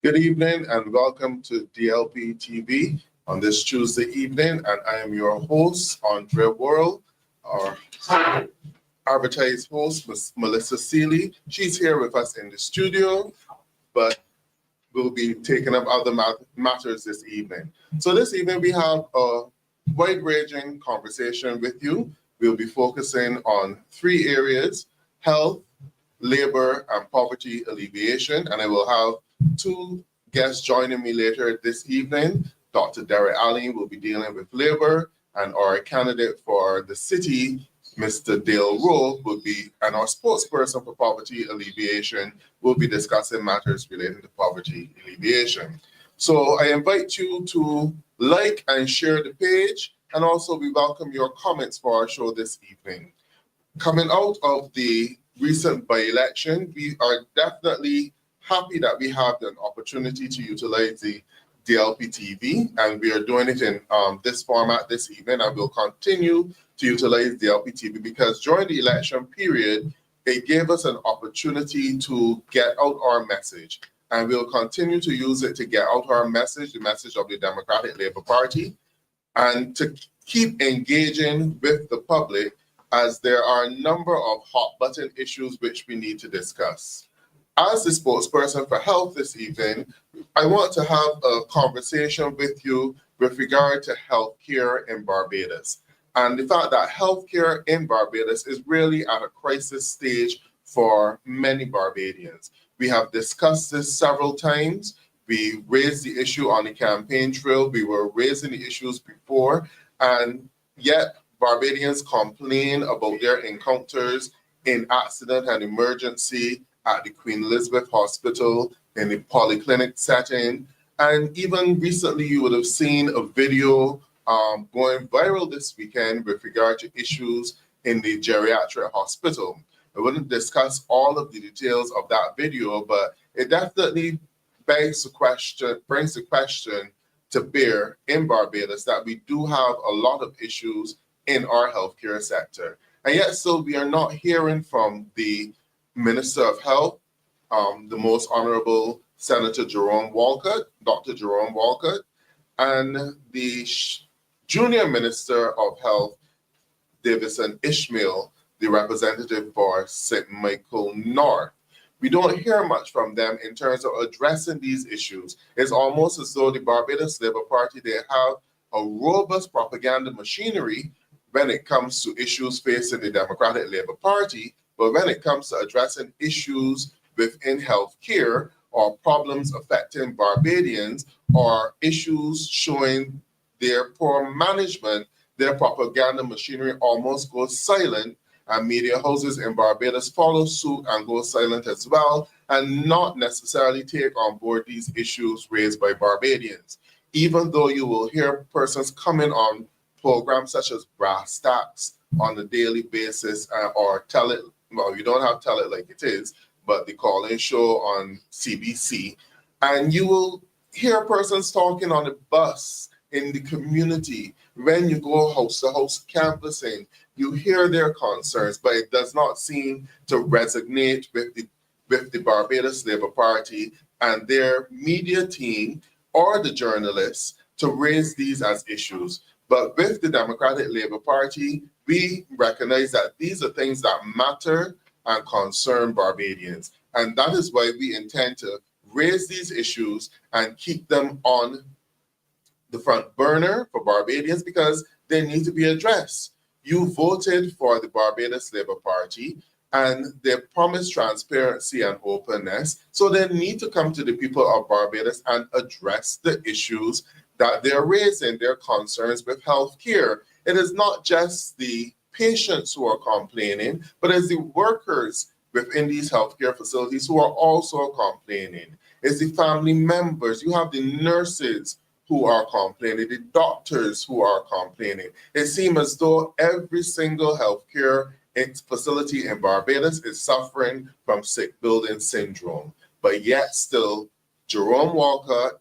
Good evening and welcome to DLP TV on this Tuesday evening, and I am your host, Worrell, our advertised host, Ms. Melissa Seeley. She's here with us in the studio, but we'll be taking up other matters this evening. So this evening we have a wide-ranging conversation with you. We'll be focusing on three areas: health, labor, and poverty alleviation, and I will have two guests joining me later this evening. Dr. Alleyne will be dealing with labor, and our candidate for the city, Mr. Rowe, will be, and our spokesperson for poverty alleviation will be discussing matters relating to poverty alleviation. So I invite you to like and share the page, and also we welcome your comments for our show this evening. Coming out of the recent by-election, we are definitely happy that we have an opportunity to utilize the DLP TV, and we are doing it in this format this evening, and we'll continue to utilize DLP TV because during the election period, it gave us an opportunity to get out our message, and we'll continue to use it to get out our message, the message of the Democratic Labour Party, and to keep engaging with the public, as there are a number of hot button issues which we need to discuss. As the spokesperson for health this evening, I want to have a conversation with you with regard to healthcare in Barbados, and the fact that healthcare in Barbados is really at a crisis stage for many Barbadians. We have discussed this several times. We raised the issue on the campaign trail. We were raising the issues before, and yet Barbadians complain about their encounters in accident and emergency at the Queen Elizabeth Hospital, in the polyclinic setting. And even recently, you would have seen a video going viral this weekend with regard to issues in the geriatric hospital. I wouldn't discuss all of the details of that video, but it definitely brings the question to bear in Barbados that we do have a lot of issues in our healthcare sector. And yet still we are not hearing from the Minister of Health, the most honorable Senator Jerome Walcott, Dr. Jerome Walcott, and the Junior Minister of Health, Davison Ishmael, the representative for St. Michael North. We don't hear much from them in terms of addressing these issues. It's almost as though the Barbados Labour Party, they have a robust propaganda machinery when it comes to issues facing the Democratic Labour Party, but when it comes to addressing issues within healthcare or problems affecting Barbadians or issues showing their poor management, their propaganda machinery almost goes silent, and media houses in Barbados follow suit and go silent as well, and not necessarily take on board these issues raised by Barbadians. Even though you will hear persons coming on programs such as Brass Tacks on a daily basis, or tell it, well, you don't have Tell It Like It Is, but the call-in show on CBC, and you will hear persons talking on the bus in the community. When you go house to house canvassing, you hear their concerns, but it does not seem to resonate with the Barbados Labour Party and their media team or the journalists to raise these as issues. But with the Democratic Labour Party, we recognize that these are things that matter and concern Barbadians. And that is why we intend to raise these issues and keep them on the front burner for Barbadians because they need to be addressed. You voted for the Barbados Labour Party and they promised transparency and openness. So they need to come to the people of Barbados and address the issues that they're raising, their concerns with healthcare. It is not just the patients who are complaining, but it's the workers within these healthcare facilities who are also complaining. It's the family members. You have the nurses who are complaining, the doctors who are complaining. It seems as though every single healthcare facility in Barbados is suffering from sick building syndrome. But yet still, Jerome Walcott,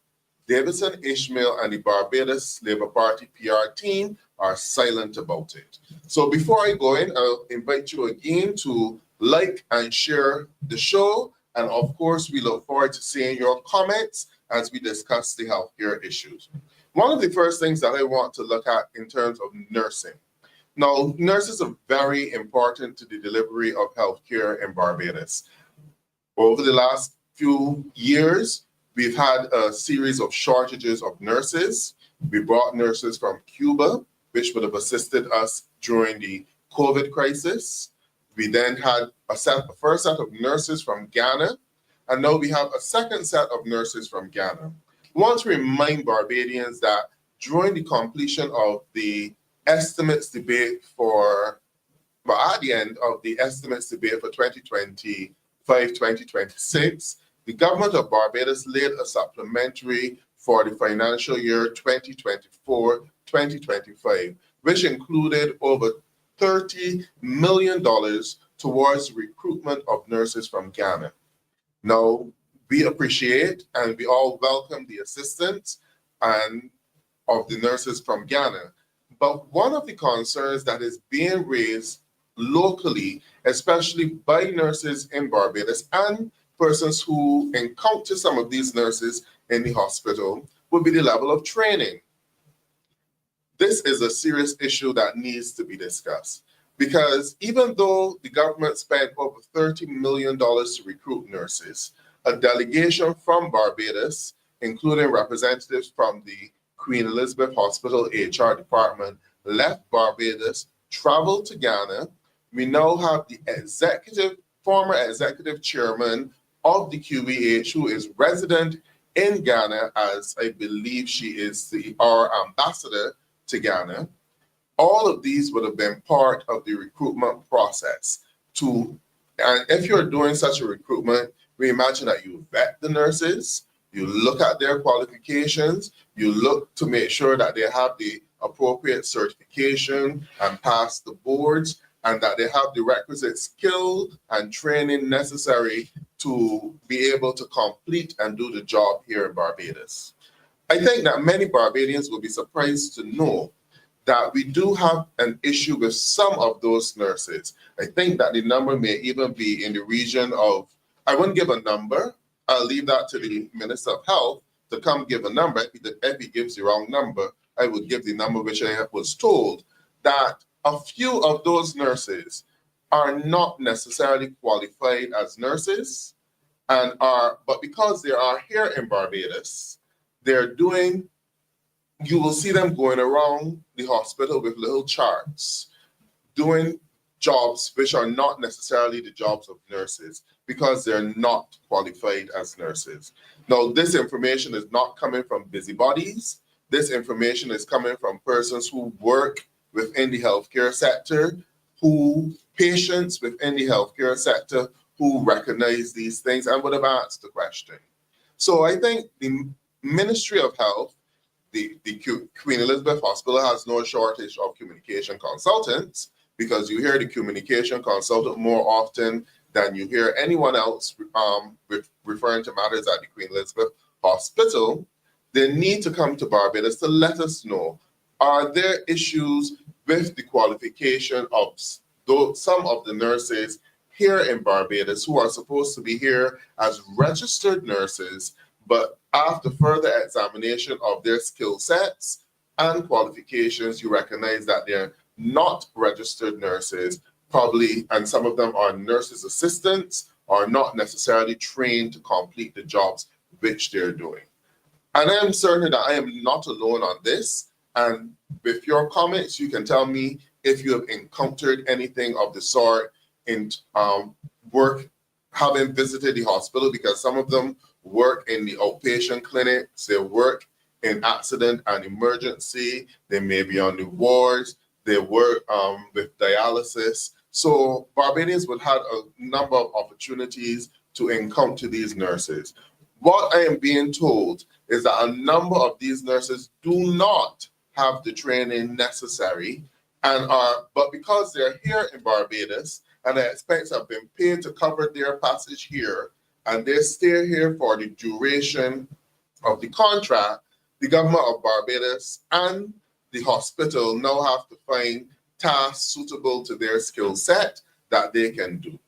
Davison Ishmael, and the Barbados Labour Party PR team are silent about it. So before I go in, I'll invite you again to like and share the show And of course, we look forward to seeing your comments as we discuss the healthcare issues. One of the first things that I want to look at in terms of nursing. Now, nurses are very important to the delivery of healthcare in Barbados. Over the last few years, we've had a series of shortages of nurses. We brought nurses from Cuba, which would have assisted us during the COVID crisis. We then had a first set of nurses from Ghana, and now we have a second set of nurses from Ghana. I want to remind Barbadians that during the completion of the estimates debate at the end of the estimates debate for 2025-2026, the government of Barbados laid a supplementary for the financial year 2024-2025, which included over $30 million towards the recruitment of nurses from Ghana. Now, we appreciate and we all welcome the assistance of the nurses from Ghana. But one of the concerns that is being raised locally, especially by nurses in Barbados and persons who encounter some of these nurses in the hospital, would be the level of training. This is a serious issue that needs to be discussed, because even though the government spent over $30 million to recruit nurses, a delegation from Barbados, including representatives from the Queen Elizabeth Hospital HR department, left Barbados, traveled to Ghana. We now have the former executive chairman of the QEH, who is resident in Ghana, as I believe she is our ambassador to Ghana. All of these would have been part of the recruitment process. And if you're doing such a recruitment, we imagine that you vet the nurses, you look at their qualifications, you look to make sure that they have the appropriate certification and pass the boards, and that they have the requisite skill and training necessary to be able to complete and do the job here in Barbados. I think that many Barbadians will be surprised to know that we do have an issue with some of those nurses. I think that the number may even be in the region of, I wouldn't give a number, I'll leave that to the Minister of Health to come give a number. If he gives the wrong number, I would give the number which I was told, that a few of those nurses are not necessarily qualified as nurses, but because they are here in Barbados, you will see them going around the hospital with little charts, doing jobs which are not necessarily the jobs of nurses, because they're not qualified as nurses. Now, this information is not coming from busybodies. This information is coming from persons who work within the healthcare sector, patients within the healthcare sector who recognize these things and would have asked the question. So I think the Ministry of Health, the Queen Elizabeth Hospital, has no shortage of communication consultants, because you hear the communication consultant more often than you hear anyone else referring to matters at the Queen Elizabeth Hospital. They need to come to Barbados to let us know, are there issues with the qualification of some of the nurses here in Barbados who are supposed to be here as registered nurses, but after further examination of their skill sets and qualifications, you recognize that they're not registered nurses, probably, and some of them are nurses' assistants, are not necessarily trained to complete the jobs which they're doing. And I am certain that I am not alone on this. And with your comments, you can tell me if you have encountered anything of the sort in work, having visited the hospital, because some of them work in the outpatient clinics, they work in accident and emergency, they may be on the wards, they work with dialysis. So Barbadians would have a number of opportunities to encounter these nurses. What I am being told is that a number of these nurses do not have the training necessary, but because they're here in Barbados and their expenses have been paid to cover their passage here, and they stay here for the duration of the contract, the government of Barbados and the hospital now have to find tasks suitable to their skill set that they can do.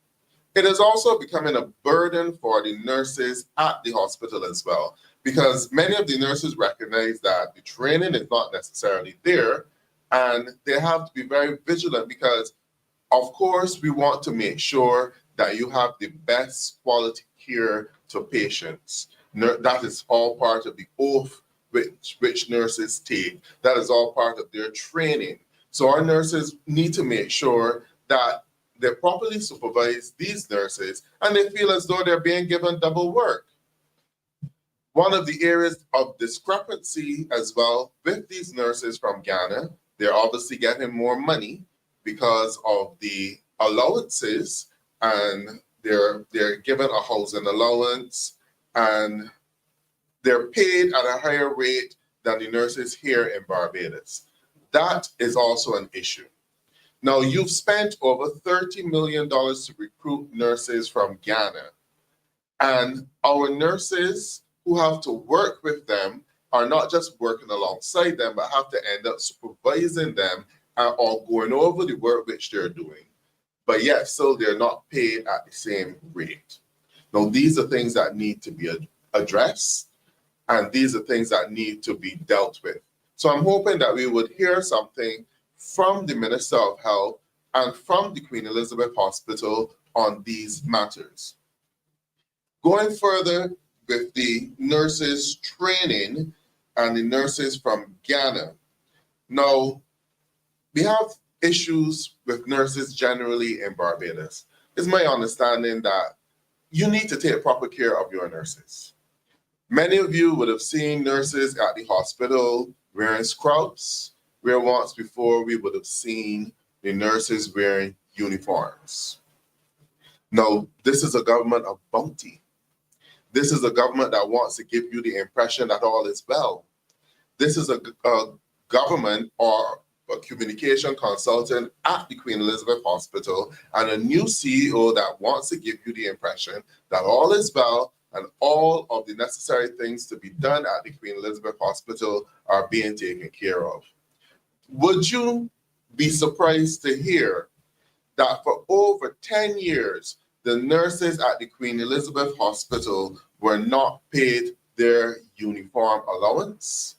It is also becoming a burden for the nurses at the hospital as well, because many of the nurses recognize that the training is not necessarily there, and they have to be very vigilant because, of course, we want to make sure that you have the best quality care to patients. That is all part of the oath which nurses take. That is all part of their training. So our nurses need to make sure that they properly supervise these nurses and they feel as though they're being given double work. One of the areas of discrepancy as well with these nurses from Ghana, they're obviously getting more money because of the allowances, and they're given a housing allowance, and they're paid at a higher rate than the nurses here in Barbados. That is also an issue. Now, you've spent over $30 million to recruit nurses from Ghana, and our nurses who have to work with them are not just working alongside them, but have to end up supervising them or going over the work which they're doing. But yet, still, they're not paid at the same rate. Now, these are things that need to be addressed, and these are things that need to be dealt with. So I'm hoping that we would hear something from the Minister of Health and from the Queen Elizabeth Hospital on these matters. Going further with the nurses training and the nurses from Ghana. Now, we have issues with nurses generally in Barbados. It's my understanding that you need to take proper care of your nurses. Many of you would have seen nurses at the hospital wearing scrubs, where once before we would have seen the nurses wearing uniforms. No, this is a government of bounty. This is a government that wants to give you the impression that all is well. This is a government or a communication consultant at the Queen Elizabeth Hospital and a new CEO that wants to give you the impression that all is well and all of the necessary things to be done at the Queen Elizabeth Hospital are being taken care of. Would you be surprised to hear that for over 10 years, the nurses at the Queen Elizabeth Hospital were not paid their uniform allowance?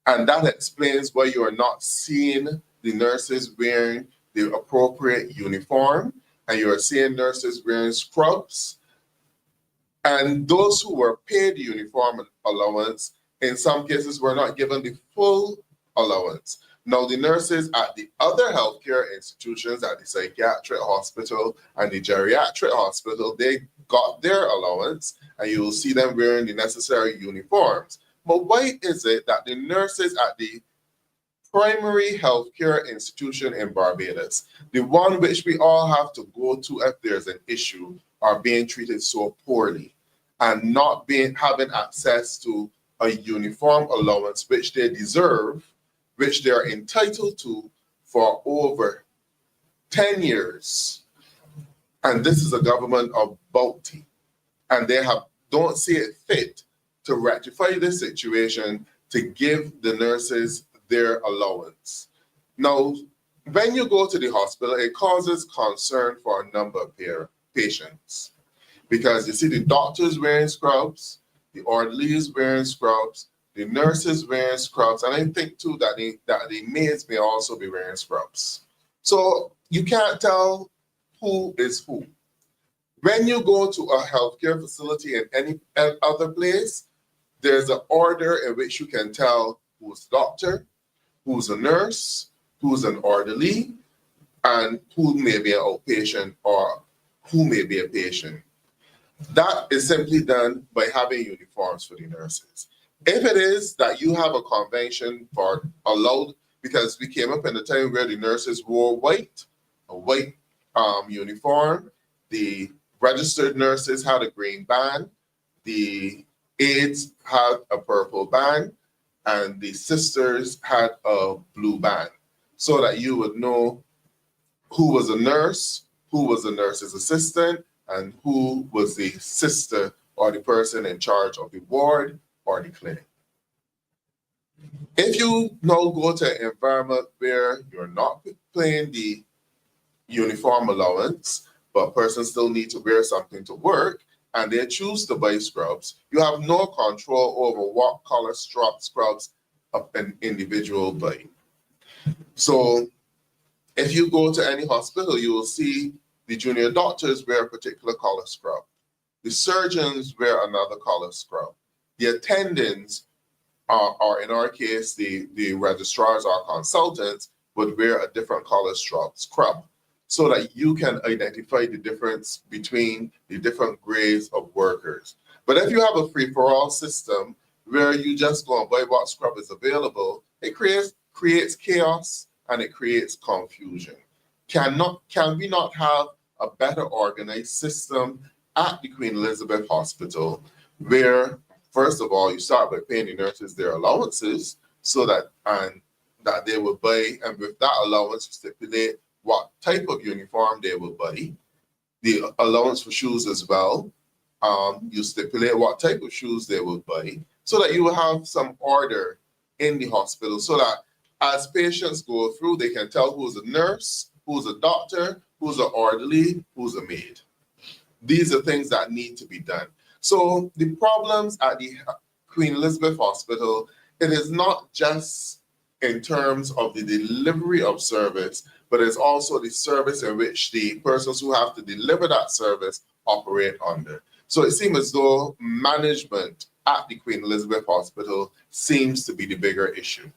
And that explains why you are not seeing the nurses wearing the appropriate uniform, and you are seeing nurses wearing scrubs. And those who were paid the uniform allowance, in some cases, were not given the full allowance. Now, the nurses at the other healthcare institutions, at the psychiatric hospital and the geriatric hospital, they got their allowance, and you will see them wearing the necessary uniforms. But why is it that the nurses at the primary healthcare institution in Barbados, the one which we all have to go to if there's an issue, are being treated so poorly and not having access to a uniform allowance which they deserve, which they are entitled to for over 10 years? And this is a government of bounty, and they don't see it fit to rectify this situation, to give the nurses their allowance. Now, when you go to the hospital, it causes concern for a number of patients, because you see the doctors wearing scrubs, the orderlies wearing scrubs, the nurses wearing scrubs, and I think too that the maids may also be wearing scrubs. So you can't tell who is who. When you go to a healthcare facility in any other place, there's an order in which you can tell who's a doctor, who's a nurse, who's an orderly, and who may be an outpatient or who may be a patient. That is simply done by having uniforms for the nurses. If it is that you have a convention for allowed, because we came up in a time where the nurses wore a white uniform, the registered nurses had a green band, the aides had a purple band, and the sisters had a blue band, so that you would know who was a nurse, who was a nurse's assistant, and who was the sister or the person in charge of the ward or the clinic. If you now go to an environment where you're not paying the uniform allowance but persons still need to wear something to work, and they choose to buy scrubs, you have no control over what color scrubs an individual buy. So if you go to any hospital, you will see the junior doctors wear a particular color scrub. The surgeons wear another color scrub. The attendants are in our case, the registrars or consultants would wear a different color scrub so that you can identify the difference between the different grades of workers. But if you have a free-for-all system where you just go and buy what scrub is available, it creates chaos and it creates confusion. Can we not have a better organized system at the Queen Elizabeth Hospital where, first of all, you start by paying the nurses their allowances so that they will buy, and with that allowance you stipulate what type of uniform they will buy, the allowance for shoes as well. You stipulate what type of shoes they will buy so that you will have some order in the hospital so that as patients go through, they can tell who's a nurse, who's a doctor, who's an orderly, who's a maid. These are things that need to be done. So the problems at the Queen Elizabeth Hospital, it is not just in terms of the delivery of service, but it's also the service in which the persons who have to deliver that service operate under. So it seems as though management at the Queen Elizabeth Hospital seems to be the bigger issue.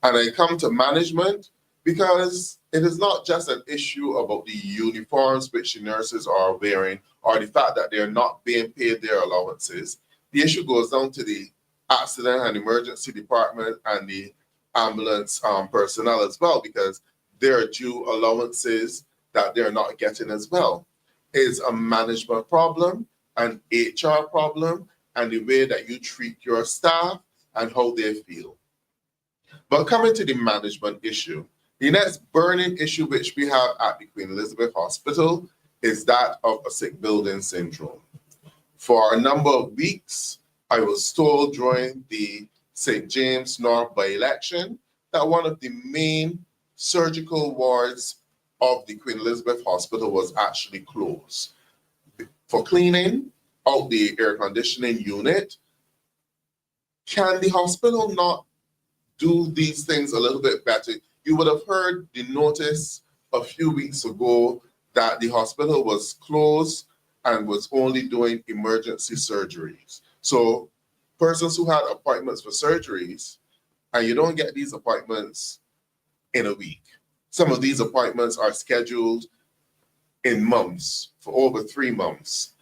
And I come to management because it is not just an issue about the uniforms which the nurses are wearing or the fact that they're not being paid their allowances. The issue goes down to the accident and emergency department and the ambulance personnel as well, because there are due allowances that they're not getting as well. It's a management problem, an HR problem, and the way that you treat your staff and how they feel. But coming to the management issue, the next burning issue which we have at the Queen Elizabeth Hospital is that of a sick building syndrome. For a number of weeks, I was told during the St. James North by-election that one of the main surgical wards of the Queen Elizabeth Hospital was actually closed for cleaning out the air conditioning unit. Can the hospital not do these things a little bit better? You would have heard the notice a few weeks ago that the hospital was closed and was only doing emergency surgeries. So persons who had appointments for surgeries, and you don't get these appointments in a week. Some of these appointments are scheduled in months, for over 3 months.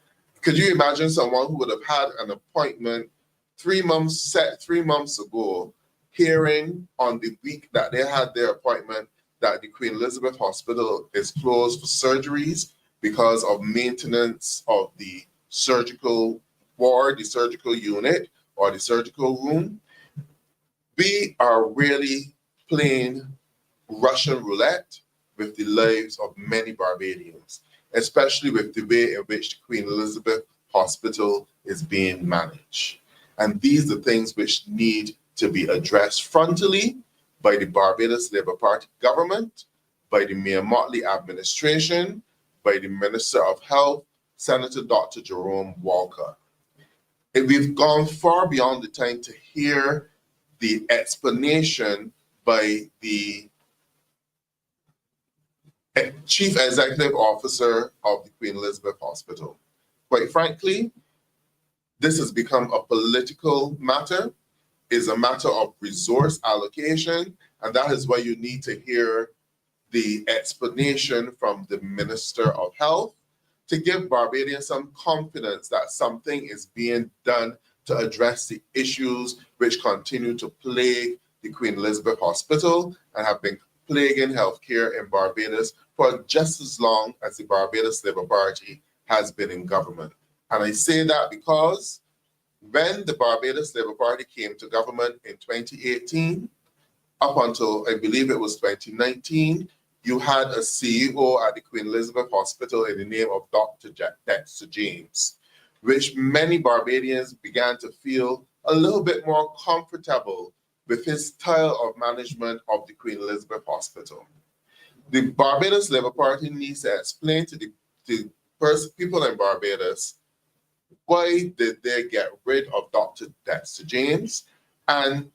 Could you imagine someone who would have had an appointment 3 months ago, hearing on the week that they had their appointment that the Queen Elizabeth Hospital is closed for surgeries because of maintenance of the surgical ward, the surgical unit, or the surgical room? We are really playing Russian roulette with the lives of many Barbadians, especially with the way in which the Queen Elizabeth Hospital is being managed. And these are things which need to be addressed frontally by the Barbados Labour Party government, by the Mayor Motley administration, by the Minister of Health, Senator Dr. Jerome Walker. And we've gone far beyond the time to hear the explanation by the Chief Executive Officer of the Queen Elizabeth Hospital. Quite frankly, this has become a political matter, is a matter of resource allocation, and that is why you need to hear the explanation from the Minister of Health to give Barbadians some confidence that something is being done to address the issues which continue to plague the Queen Elizabeth Hospital and have been plaguing healthcare in Barbados for just as long as the Barbados Labour Party has been in government. And I say that because when the Barbados Labour Party came to government in 2018, up until I believe it was 2019, you had a CEO at the Queen Elizabeth Hospital in the name of Dr. Dexter James, which many Barbadians began to feel a little bit more comfortable with his style of management of the Queen Elizabeth Hospital. The Barbados Labour Party needs to explain to the people in Barbados, why did they get rid of Dr. Dexter James? And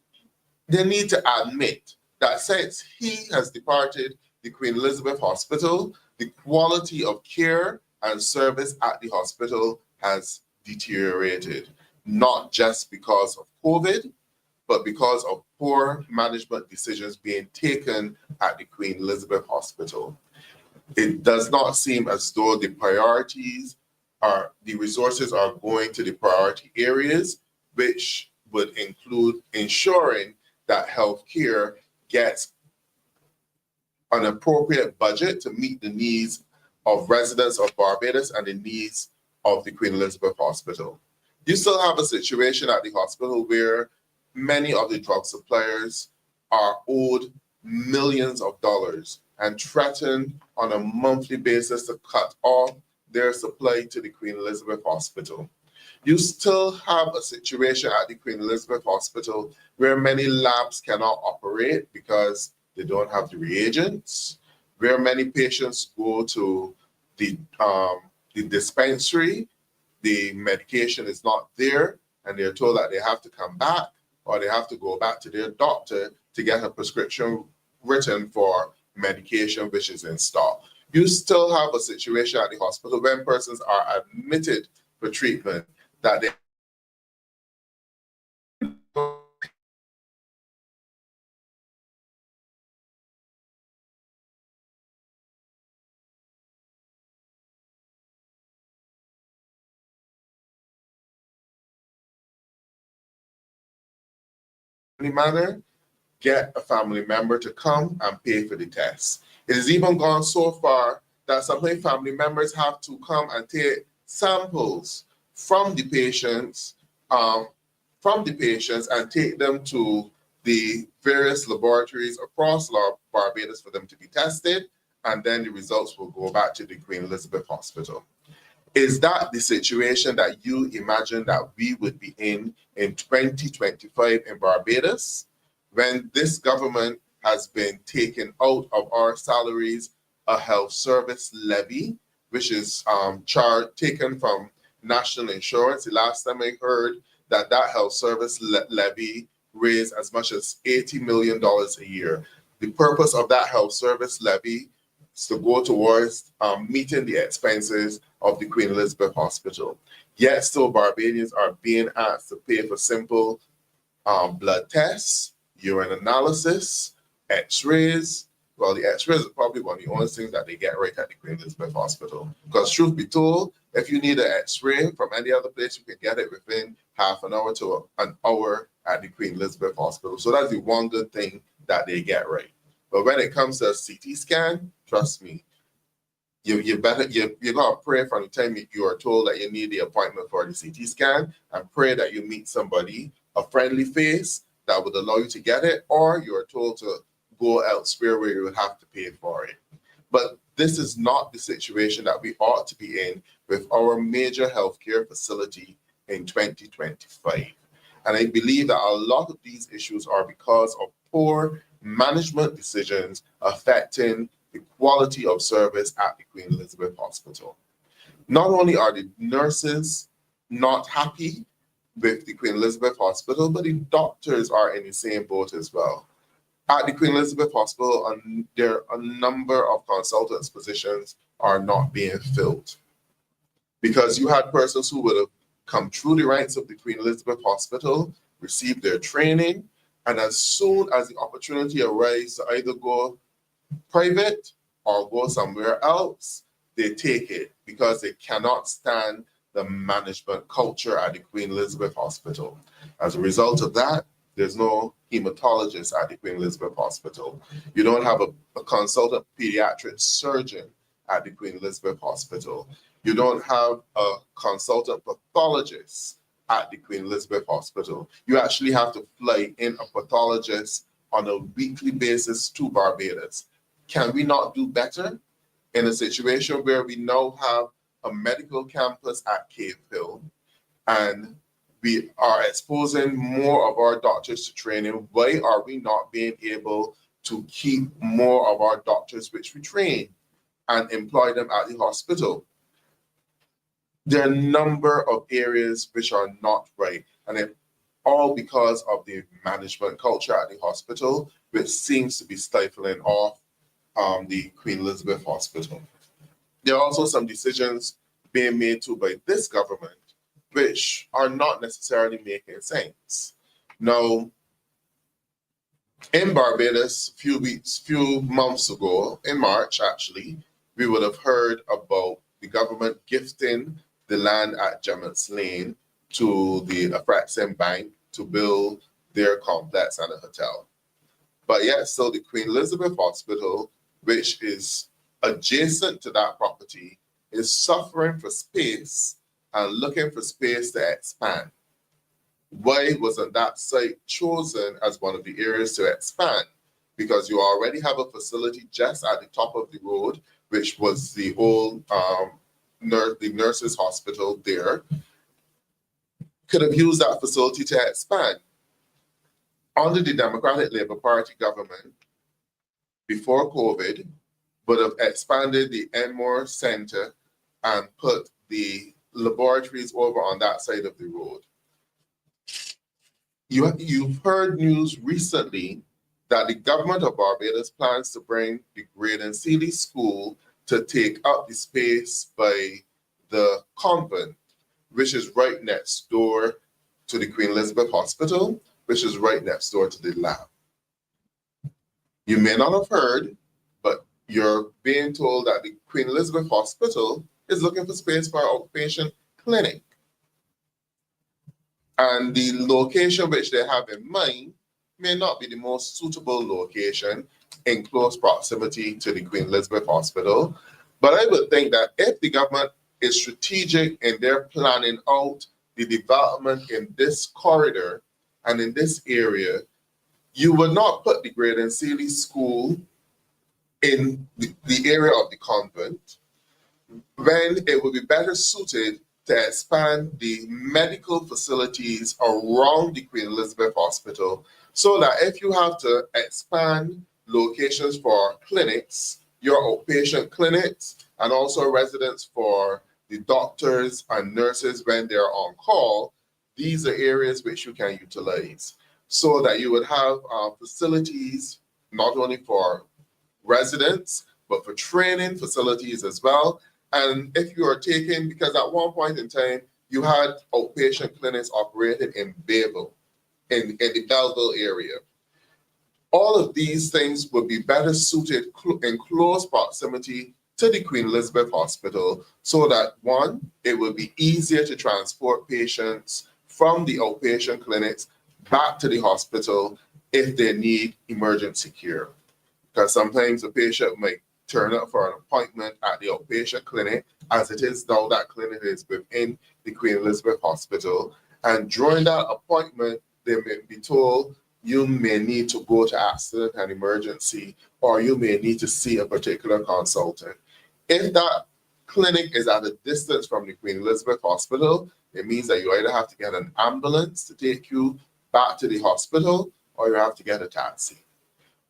they need to admit that since he has departed the Queen Elizabeth Hospital, the quality of care and service at the hospital has deteriorated, not just because of COVID, but because of poor management decisions being taken at the Queen Elizabeth Hospital. It does not seem as though the resources are going to the priority areas, which would include ensuring that healthcare gets an appropriate budget to meet the needs of residents of Barbados and the needs of the Queen Elizabeth Hospital. You still have a situation at the hospital where many of the drug suppliers are owed millions of dollars and threatened on a monthly basis to cut off their supply to the Queen Elizabeth Hospital. You still have a situation at the Queen Elizabeth Hospital where many labs cannot operate because they don't have the reagents, where many patients go to the dispensary, the medication is not there, and they're told that they have to come back or they have to go back to their doctor to get a prescription written for medication which is in stock. You still have a situation at the hospital when persons are admitted for treatment that they manner get a family member to come and pay for the test. It has even gone so far that some family members have to come and take samples from the patients, and take them to the various laboratories across Barbados for them to be tested, and then the results will go back to the Queen Elizabeth Hospital. Is that the situation that you imagine that we would be in 2025 in Barbados, when this government has been taking out of our salaries a health service levy, which is taken from national insurance? The last time I heard that health service levy raised as much as $80 million a year. The purpose of that health service levy is to go towards meeting the expenses of the Queen Elizabeth Hospital. Yet still Barbadians are being asked to pay for simple blood tests, urine analysis, x-rays. Well, the x-rays are probably one of the only things that they get right at the Queen Elizabeth Hospital. Because truth be told, if you need an x-ray from any other place, you can get it within half an hour to an hour at the Queen Elizabeth Hospital. So that's the one good thing that they get right. But when it comes to a CT scan, trust me, you gotta pray from the time you are told that you need the appointment for the CT scan, and pray that you meet somebody, a friendly face that would allow you to get it, or you are told to go elsewhere where you would have to pay for it. But this is not the situation that we ought to be in with our major healthcare facility in 2025. And I believe that a lot of these issues are because of poor management decisions affecting the quality of service at the Queen Elizabeth Hospital. Not only are the nurses not happy with the Queen Elizabeth Hospital, but the doctors are in the same boat as well. At the Queen Elizabeth Hospital, there are a number of consultants' positions are not being filled because you had persons who would have come through the ranks of the Queen Elizabeth Hospital, received their training, and as soon as the opportunity arises to either go private or go somewhere else, they take it because they cannot stand the management culture at the Queen Elizabeth Hospital. As a result of that, there's no hematologist at the Queen Elizabeth Hospital. You don't have a consultant pediatric surgeon at the Queen Elizabeth Hospital. You don't have a consultant pathologist at the Queen Elizabeth Hospital. You actually have to fly in a pathologist on a weekly basis to Barbados. Can we not do better in a situation where we now have a medical campus at Cave Hill and we are exposing more of our doctors to training? Why are we not being able to keep more of our doctors which we train and employ them at the hospital? there are a number of areas which are not right, and it all because of the management culture at the hospital, which seems to be stifling off the Queen Elizabeth Hospital. There are also some decisions being made too by this government which are not necessarily making sense. Now, in Barbados, few months ago, in March actually, we would have heard about the government gifting the land at Gemmett's Lane to the Afrexim Bank to build their complex and a hotel. But yet still the Queen Elizabeth Hospital, which is adjacent to that property, is suffering for space and looking for space to expand. Why wasn't that site chosen as one of the areas to expand? Because you already have a facility just at the top of the road, which was the old the nurses' hospital there. Could have used that facility to expand. Under the Democratic Labour Party government, before COVID, would have expanded the Enmore Centre and put the laboratories over on that side of the road. You've heard news recently that the government of Barbados plans to bring the Graydon Seeley School to take up the space by the convent, which is right next door to the Queen Elizabeth Hospital, which is right next door to the lab. You may not have heard, but you're being told that the Queen Elizabeth Hospital is looking for space for an outpatient clinic. And the location which they have in mind may not be the most suitable location in close proximity to the Queen Elizabeth Hospital. But I would think that if the government is strategic in their planning out the development in this corridor and in this area, you would not put the Graydon Seeley School in the area of the convent, when it would be better suited to expand the medical facilities around the Queen Elizabeth Hospital, so that if you have to expand locations for clinics, your outpatient clinics, and also residents for the doctors and nurses when they're on call, these are areas which you can utilize, so that you would have facilities not only for residents, but for training facilities as well. And if you are taking, because at one point in time, you had outpatient clinics operated in Bayville, in the Belleville area. All of these things would be better suited in close proximity to the Queen Elizabeth Hospital, so that one, it would be easier to transport patients from the outpatient clinics back to the hospital if they need emergency care. Because sometimes a patient might turn up for an appointment at the outpatient clinic, as it is now that clinic is within the Queen Elizabeth Hospital. And during that appointment, they may be told, you may need to go to accident and emergency, or you may need to see a particular consultant. If that clinic is at a distance from the Queen Elizabeth Hospital, it means that you either have to get an ambulance to take you back to the hospital, or you have to get a taxi.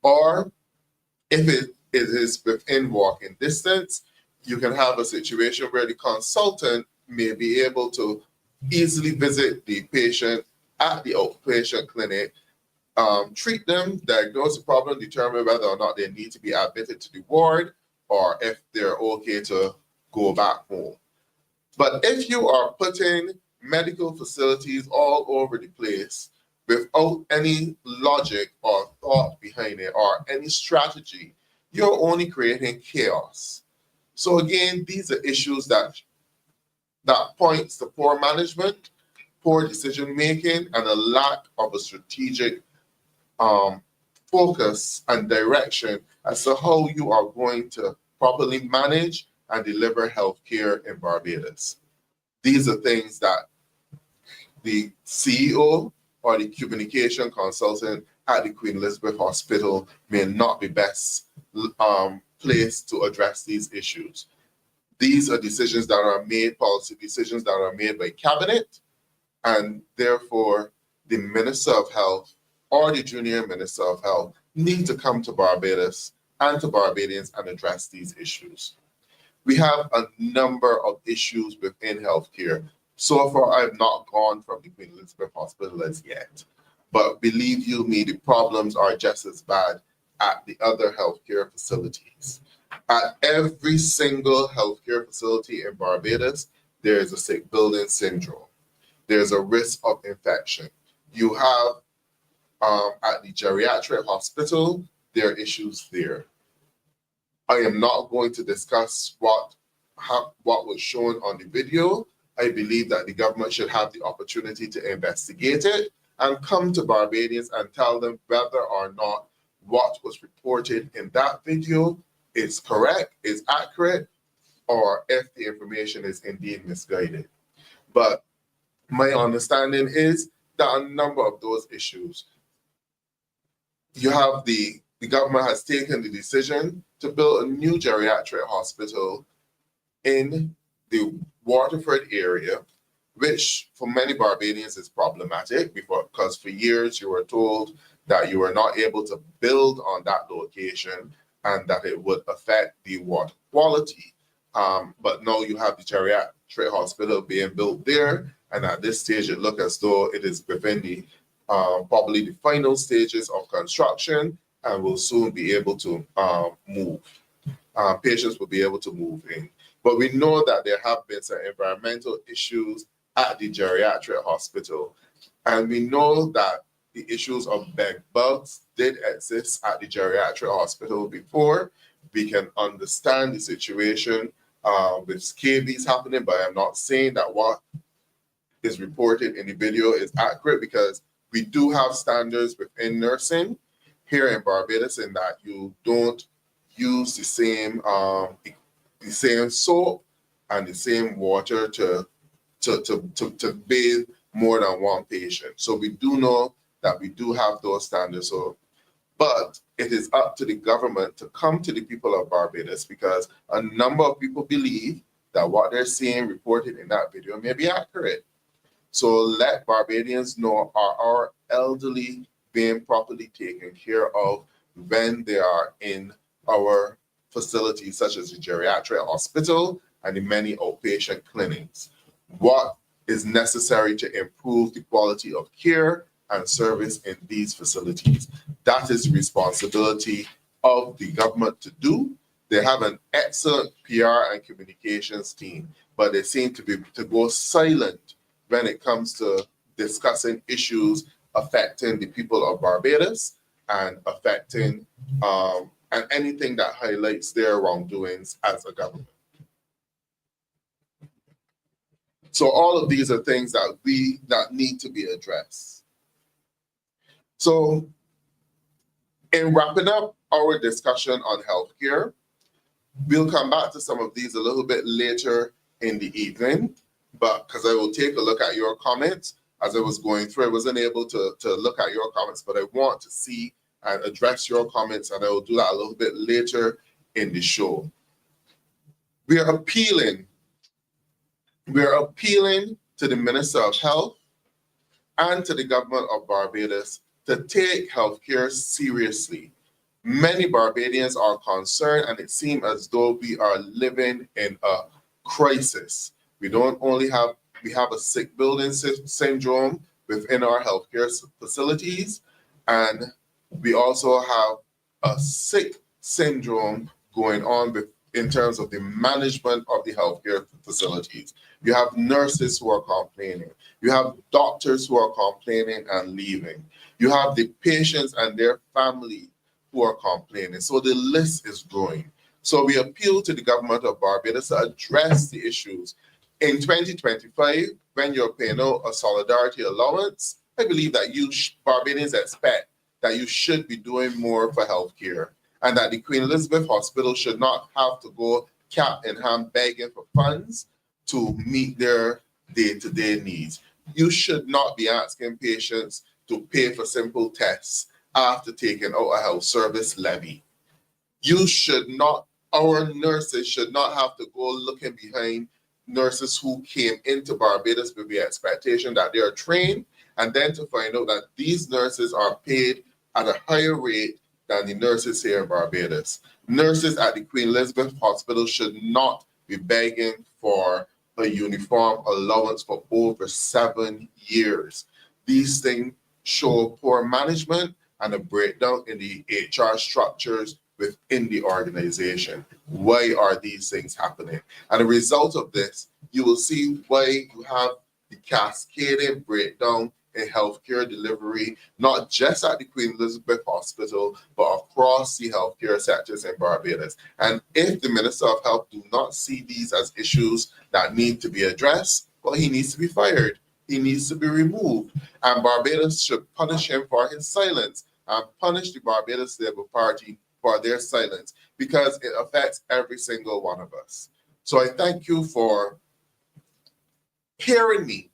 Or if it is within walking distance, you can have a situation where the consultant may be able to easily visit the patient at the outpatient clinic, treat them, diagnose the problem, determine whether or not they need to be admitted to the ward, or if they're okay to go back home. But if you are putting medical facilities all over the place without any logic or thought behind it, or any strategy, you're only creating chaos. So again, these are issues that points to poor management, poor decision-making, and a lack of a strategic focus and direction as to how you are going to properly manage and deliver healthcare in Barbados. These are things that the CEO or the communication consultant at the Queen Elizabeth Hospital may not be best placed to address these issues. These are decisions that are made, policy decisions that are made by cabinet, and therefore the Minister of Health or the Junior Minister of Health need to come to Barbados and to Barbadians and address these issues. We have a number of issues within healthcare. So far, I've not gone from the Queen Elizabeth Hospital as yet. But believe you me, the problems are just as bad at the other healthcare facilities. At every single healthcare facility in Barbados, there is a sick building syndrome. There's a risk of infection. You have at the geriatric hospital, there are issues there. I am not going to discuss what was shown on the video. I believe that the government should have the opportunity to investigate it and come to Barbadians and tell them whether or not what was reported in that video is correct, is accurate, or if the information is indeed misguided. But my understanding is that a number of those issues, you have the government has taken the decision to build a new geriatric hospital in the Waterford area, which for many Barbadians is problematic because for years you were told that you were not able to build on that location and that it would affect the water quality. But now you have the geriatric hospital being built there, and at this stage it looks as though it is within the probably the final stages of construction and will soon be able to move. Patients will be able to move in. But we know that there have been some environmental issues at the geriatric hospital. And we know that the issues of bed bugs did exist at the geriatric hospital before. We can understand the situation with scabies happening, but I'm not saying that what is reported in the video is accurate, because we do have standards within nursing here in Barbados in that you don't use the same soap and the same water to bathe more than one patient. So we do know that we do have those standards. But it is up to the government to come to the people of Barbados, because a number of people believe that what they're seeing reported in that video may be accurate. So let Barbadians know, are our elderly being properly taken care of when they are in our facilities such as the geriatric hospital and the many outpatient clinics? What is necessary to improve the quality of care and service in these facilities? That is the responsibility of the government to do. They have an excellent PR and communications team, but they seem to go silent when it comes to discussing issues affecting the people of Barbados and affecting and anything that highlights their wrongdoings as a government. So all of these are things that need to be addressed. So in wrapping up our discussion on healthcare, we'll come back to some of these a little bit later in the evening, but because I will take a look at your comments as I was going through. I wasn't able to look at your comments, but I want to see and address your comments, and I will do that a little bit later in the show. We are appealing to the Minister of Health and to the government of Barbados to take healthcare seriously. Many Barbadians are concerned, and it seems as though we are living in a crisis. We have a sick building syndrome within our healthcare facilities, and we also have a sick syndrome going on in terms of the management of the healthcare facilities. You have nurses who are complaining. You have doctors who are complaining and leaving. You have the patients and their family who are complaining. So the list is growing. So we appeal to the government of Barbados to address the issues. In 2025, when you're paying out a solidarity allowance, I believe that Barbadians expect that you should be doing more for healthcare, and that the Queen Elizabeth Hospital should not have to go cap in hand begging for funds to meet their day-to-day needs. You should not be asking patients to pay for simple tests after taking out a health service levy. Our nurses should not have to go looking behind nurses who came into Barbados with the expectation that they are trained, and then to find out that these nurses are paid at a higher rate than the nurses here in Barbados. Nurses at the Queen Elizabeth Hospital should not been begging for a uniform allowance for over 7 years. These things show poor management and a breakdown in the HR structures within the organization. Why are these things happening? And the result of this, you will see why you have the cascading breakdown in healthcare delivery, not just at the Queen Elizabeth Hospital, but across the healthcare sectors in Barbados. And if the Minister of Health do not see these as issues that need to be addressed, well, he needs to be fired. He needs to be removed. And Barbados should punish him for his silence and punish the Barbados Labour Party for their silence, because it affects every single one of us. So I thank you for hearing me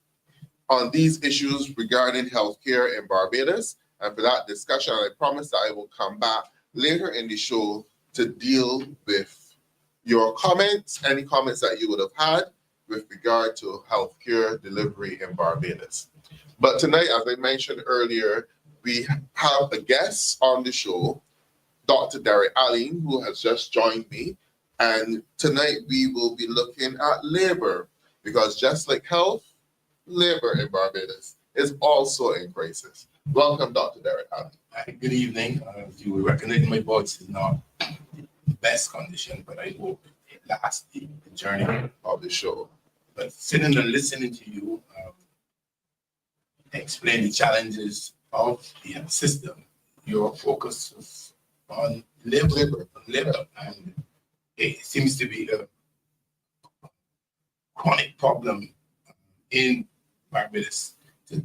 on these issues regarding healthcare in Barbados. And for that discussion, I promise that I will come back later in the show to deal with your comments, any comments that you would have had with regard to healthcare delivery in Barbados. But tonight, as I mentioned earlier, we have a guest on the show, Dr. Alleyne, who has just joined me. And tonight we will be looking at labor, because just like health, labor in Barbados is also in crisis. Welcome, Dr. Alleyne. Good evening. You will recognize my voice is not the best condition, but I hope it lasts the journey of the show. But sitting and listening to you explain the challenges of the system, your focus is on labor, and it seems to be a chronic problem in Barbados to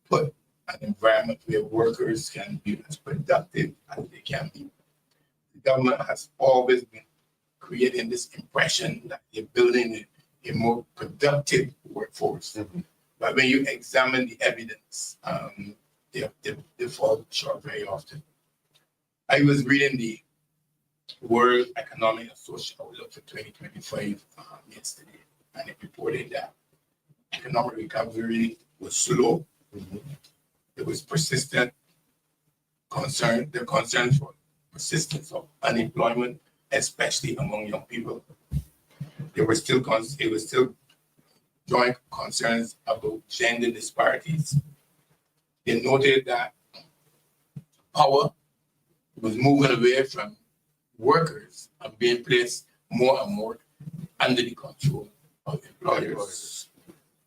put an environment where workers can be as productive as they can be. The government has always been creating this impression that they're building a more productive workforce. Mm-hmm. But when you examine the evidence, they fall short very often. I was reading the World Economic and Social Outlook for 2025 yesterday, and it reported that economic recovery was slow. Mm-hmm. It was persistent concern. The concern for persistence of unemployment, especially among young people. It was still joint concerns about gender disparities. They noted that power was moving away from workers and being placed more and more under the control of employers.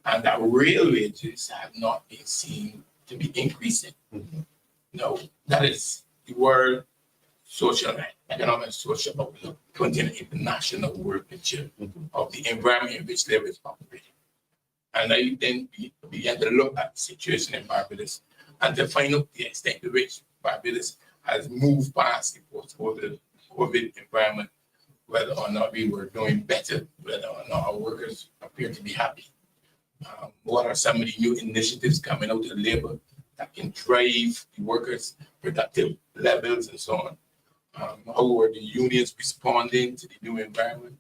And that real wages have not been seen to be increasing. Mm-hmm. No, that is the World Economic Social Outlook, 20th International World Picture of the environment in which labor is operating. And I then began to look at the situation in Barbados and to find out the extent to which Barbados has moved past the post-COVID environment, whether or not we were doing better, whether or not our workers appear to be happy. What are some of the new initiatives coming out of labor that can drive the workers' productive levels and so on? How were the unions responding to the new environment?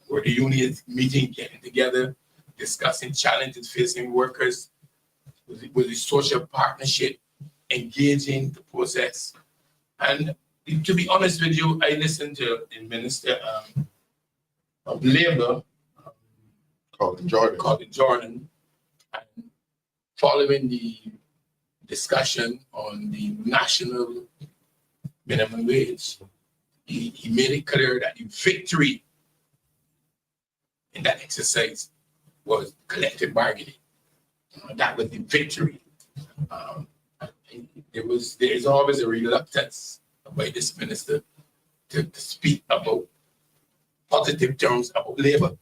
Were the unions meeting, getting together, discussing challenges facing workers? Was the social partnership engaging the process? And to be honest with you, I listened to the Minister of Labor, Colin Jordan, and following the discussion on the national minimum wage, he made it clear that the victory in that exercise was collective bargaining. That was the victory. There is always a reluctance by this minister to speak about positive terms about labor.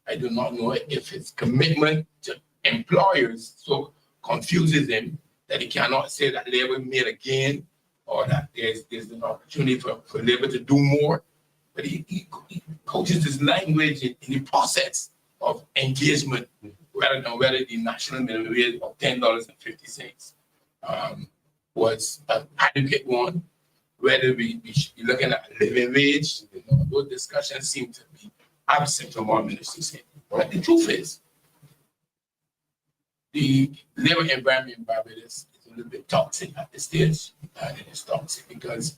I do not know if his commitment to employers so confuses him that he cannot say that labor made a gain or that there's an opportunity for labor to do more. But he coaches his language in the process of engagement, rather than whether the national minimum wage of $10.50 was an adequate one, whether we should be looking at a living wage. Those discussions seem to be absent from our ministry's head. But the truth is, the labor environment in Barbados is a little bit toxic at this stage, and it is toxic because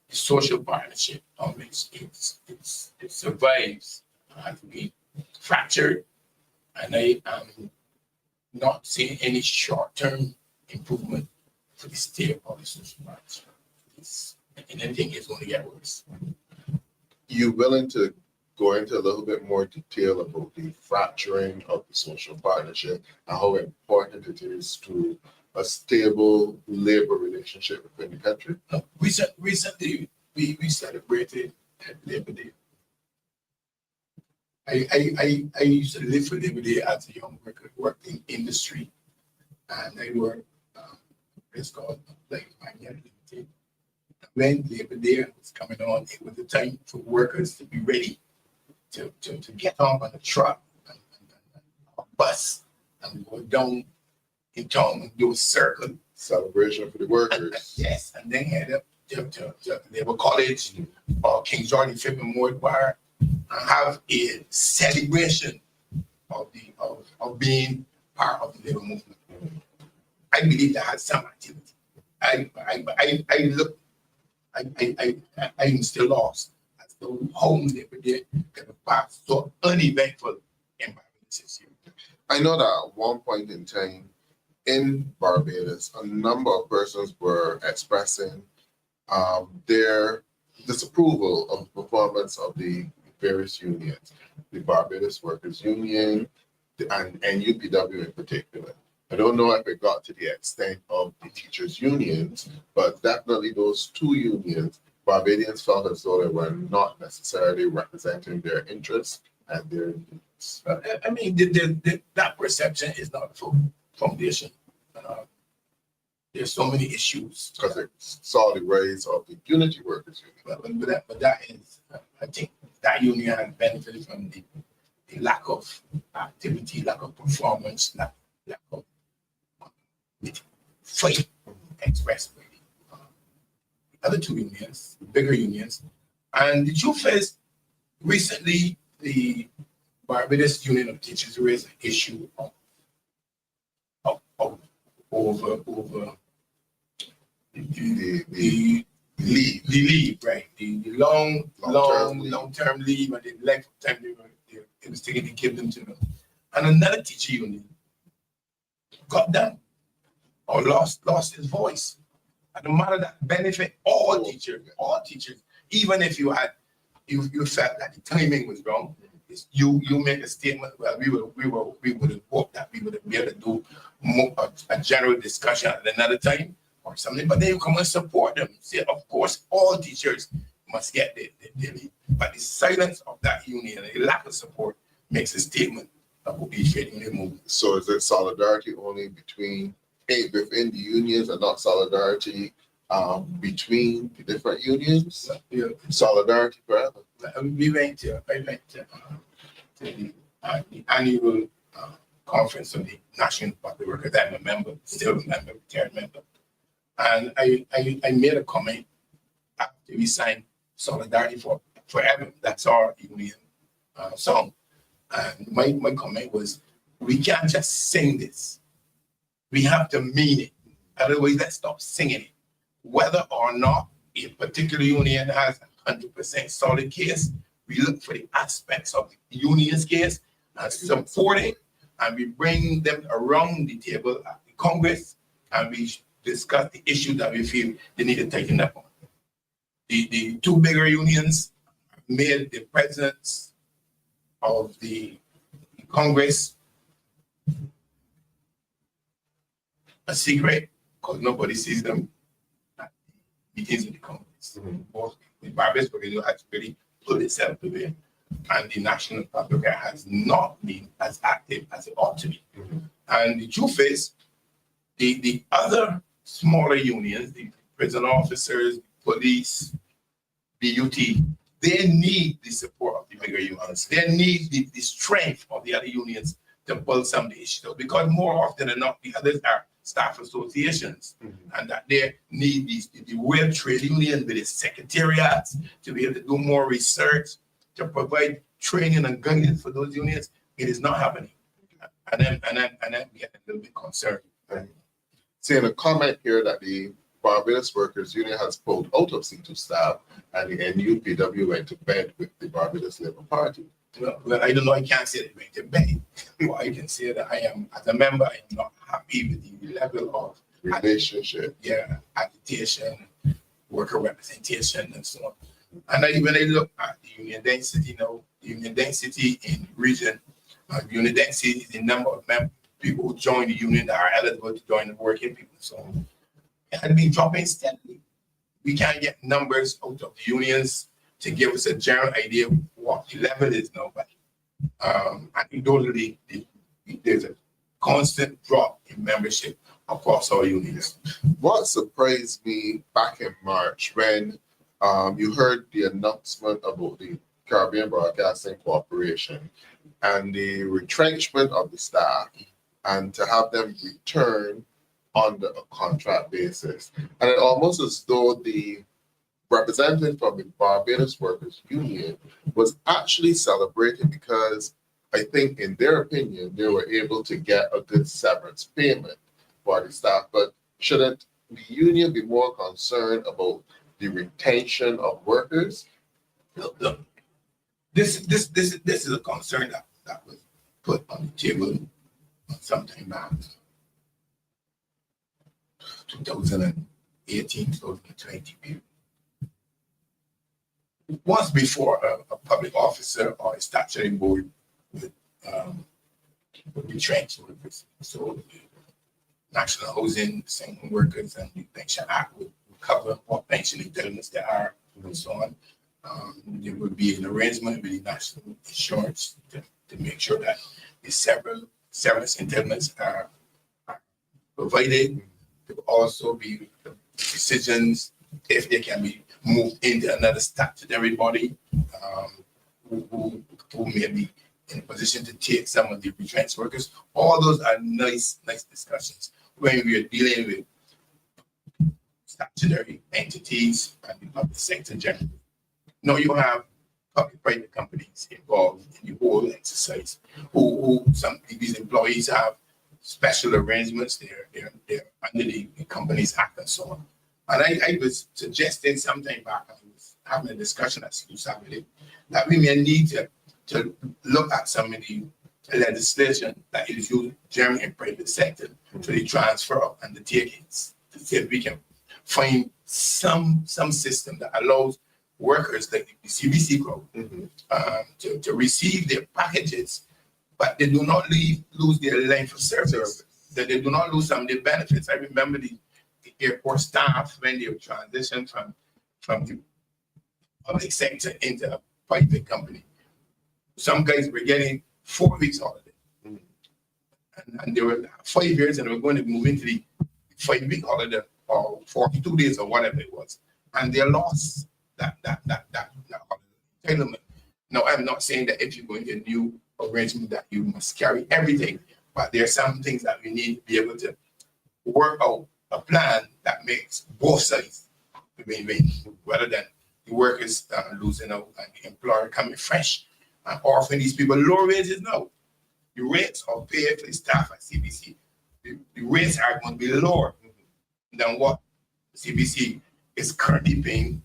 the social partnership on which it survives has been fractured, and I am not seeing any short-term improvement for the state of the social rights. And I think it's going to get worse. You willing to go into a little bit more detail about the fracturing of the social partnership and how important it is to a stable labor relationship within the country? Recently, we celebrated Labor Day. I used to live for Labor Day as a young worker, worked in industry, and I worked it's called like Limited. When Labor Day was coming on, it was the time for workers to be ready to get on a truck and a bus and go down in town and do a circle. Celebration for the workers. Yes, and then head up to Labour College or King George V Memorial Bar and have a celebration of being part of the labor movement. I believe that has some activity. I'm still lost as to how Labor Day can pass so uneventful in Barbados this year. I know that at one point in time in Barbados, a number of persons were expressing their disapproval of the performance of the various unions, the Barbados Workers Union and UPW in particular. I don't know if it got to the extent of the teachers' unions, but definitely those two unions, Barbadians felt as though they were not necessarily representing their interests and their needs. I mean, that perception is not full foundation. There's so many issues. Because it saw the rise of the Unity Workers Union. But that is, I think that union has benefited from the lack of activity, lack of performance, lack of fight expressed by the other two unions, the bigger unions. And the truth is, recently, the Barbados Union of Teachers raised an issue over the leave, right? The long-term leave and the length of time it was taking to give them to them. And another teacher union got down or lost his voice. And no matter that benefit all teachers, even if you felt that the timing was wrong, you make a statement. Well, we would have hoped that we would be able to do more, a general discussion at another time or something. But then you come and support them. Say, of course, all teachers must get their leave. But the silence of that union and the lack of support makes a statement about the trade union movement. So is it solidarity only within the unions and not solidarity between the different unions? Yeah. Solidarity forever. I went to the annual conference of the National Public Workers. I'm a member, still a member, retired member. And I made a comment after we signed Solidarity Forever. That's our union song. And my comment was, we can't just sing this. We have to mean it. Otherwise, let's stop singing it. Whether or not a particular union has 100% solid case, we look for the aspects of the union's case and support it, and we bring them around the table at the Congress, and we discuss the issue that we feel they need to tighten up on. The two bigger unions made the presidents of the Congress a secret because nobody sees them at the meetings in the Congress. Both the Barbados Brigade has really pulled itself away, and the National Public has not been as active as it ought to be. And the truth is, the other smaller unions, the prison officers, police, BUT, they need the support of the bigger unions. They need the strength of the other unions to pull some of the issues, because more often than not, the others are staff associations, and that they need the real trade union with its secretariats to be able to do more research, to provide training and guidance for those unions. It is not happening. And then we get a little bit concerned. Seeing a comment here that the Barbados Workers Union has pulled out of C2 staff and the NUPW went to bed with the Barbados Labour Party. Well, I don't know, I can't say that going to bed. But I can say that I am, as a member, I am not happy with the level of relationship. Agitation, worker representation, and so on. And when I look at the union density now, the union density in the region, union density is the number of people who join the union that are eligible to join the working people. So it had been dropping steadily. We can't get numbers out of the unions to give us a general idea of what the level is now. But I think those are there's a constant drop in membership across our unions. What surprised me back in March when you heard the announcement about the Caribbean Broadcasting Corporation and the retrenchment of the staff and to have them return on a contract basis. And it almost as though the representative from the Barbados Workers Union was actually celebrating because I think in their opinion, they were able to get a good severance payment for the staff. But shouldn't the union be more concerned about the retention of workers? Look, this is a concern that was put on the table sometime back, 2018, 2020 period. Once before a public officer or a statutory board would retrench workers. So the National Housing, Single Workers, and the Pension Act would cover what pension entitlements there are and so on. There would be an arrangement with the National Insurance to make sure that the several service entitlements are provided. There will also be decisions if they can be moved into another statutory body who may be in a position to take some of the retrenched workers. All those are nice discussions when we are dealing with statutory entities and the public sector generally. Now you have public-private companies involved in the whole exercise who some of these employees have special arrangements. They're under the Companies Act and so on. And I was suggesting sometime back, I was having a discussion at Saturday, that we may need to look at some of the legislation that is used generally in private sector for the transfer of undertakings to see if we can find some system that allows workers like the CBC crowd to receive their packages, but they do not lose their length of service, that they do not lose some of their benefits. I remember the airport staff when they transitioned from the public sector into a private company. Some guys were getting 4 weeks holiday. And they were 5 years and they were going to move into the 5-week holiday or 42 days or whatever it was. And they lost that entitlement. Now, I'm not saying that if you go into a new arrangement that you must carry everything, but there are some things that we need to be able to work out a plan that makes both sides win-win, rather than the workers losing out and the employer coming fresh and offering these people low wages now. The rates of pay for the staff at CBC, the rates are going to be lower than what CBC is currently paying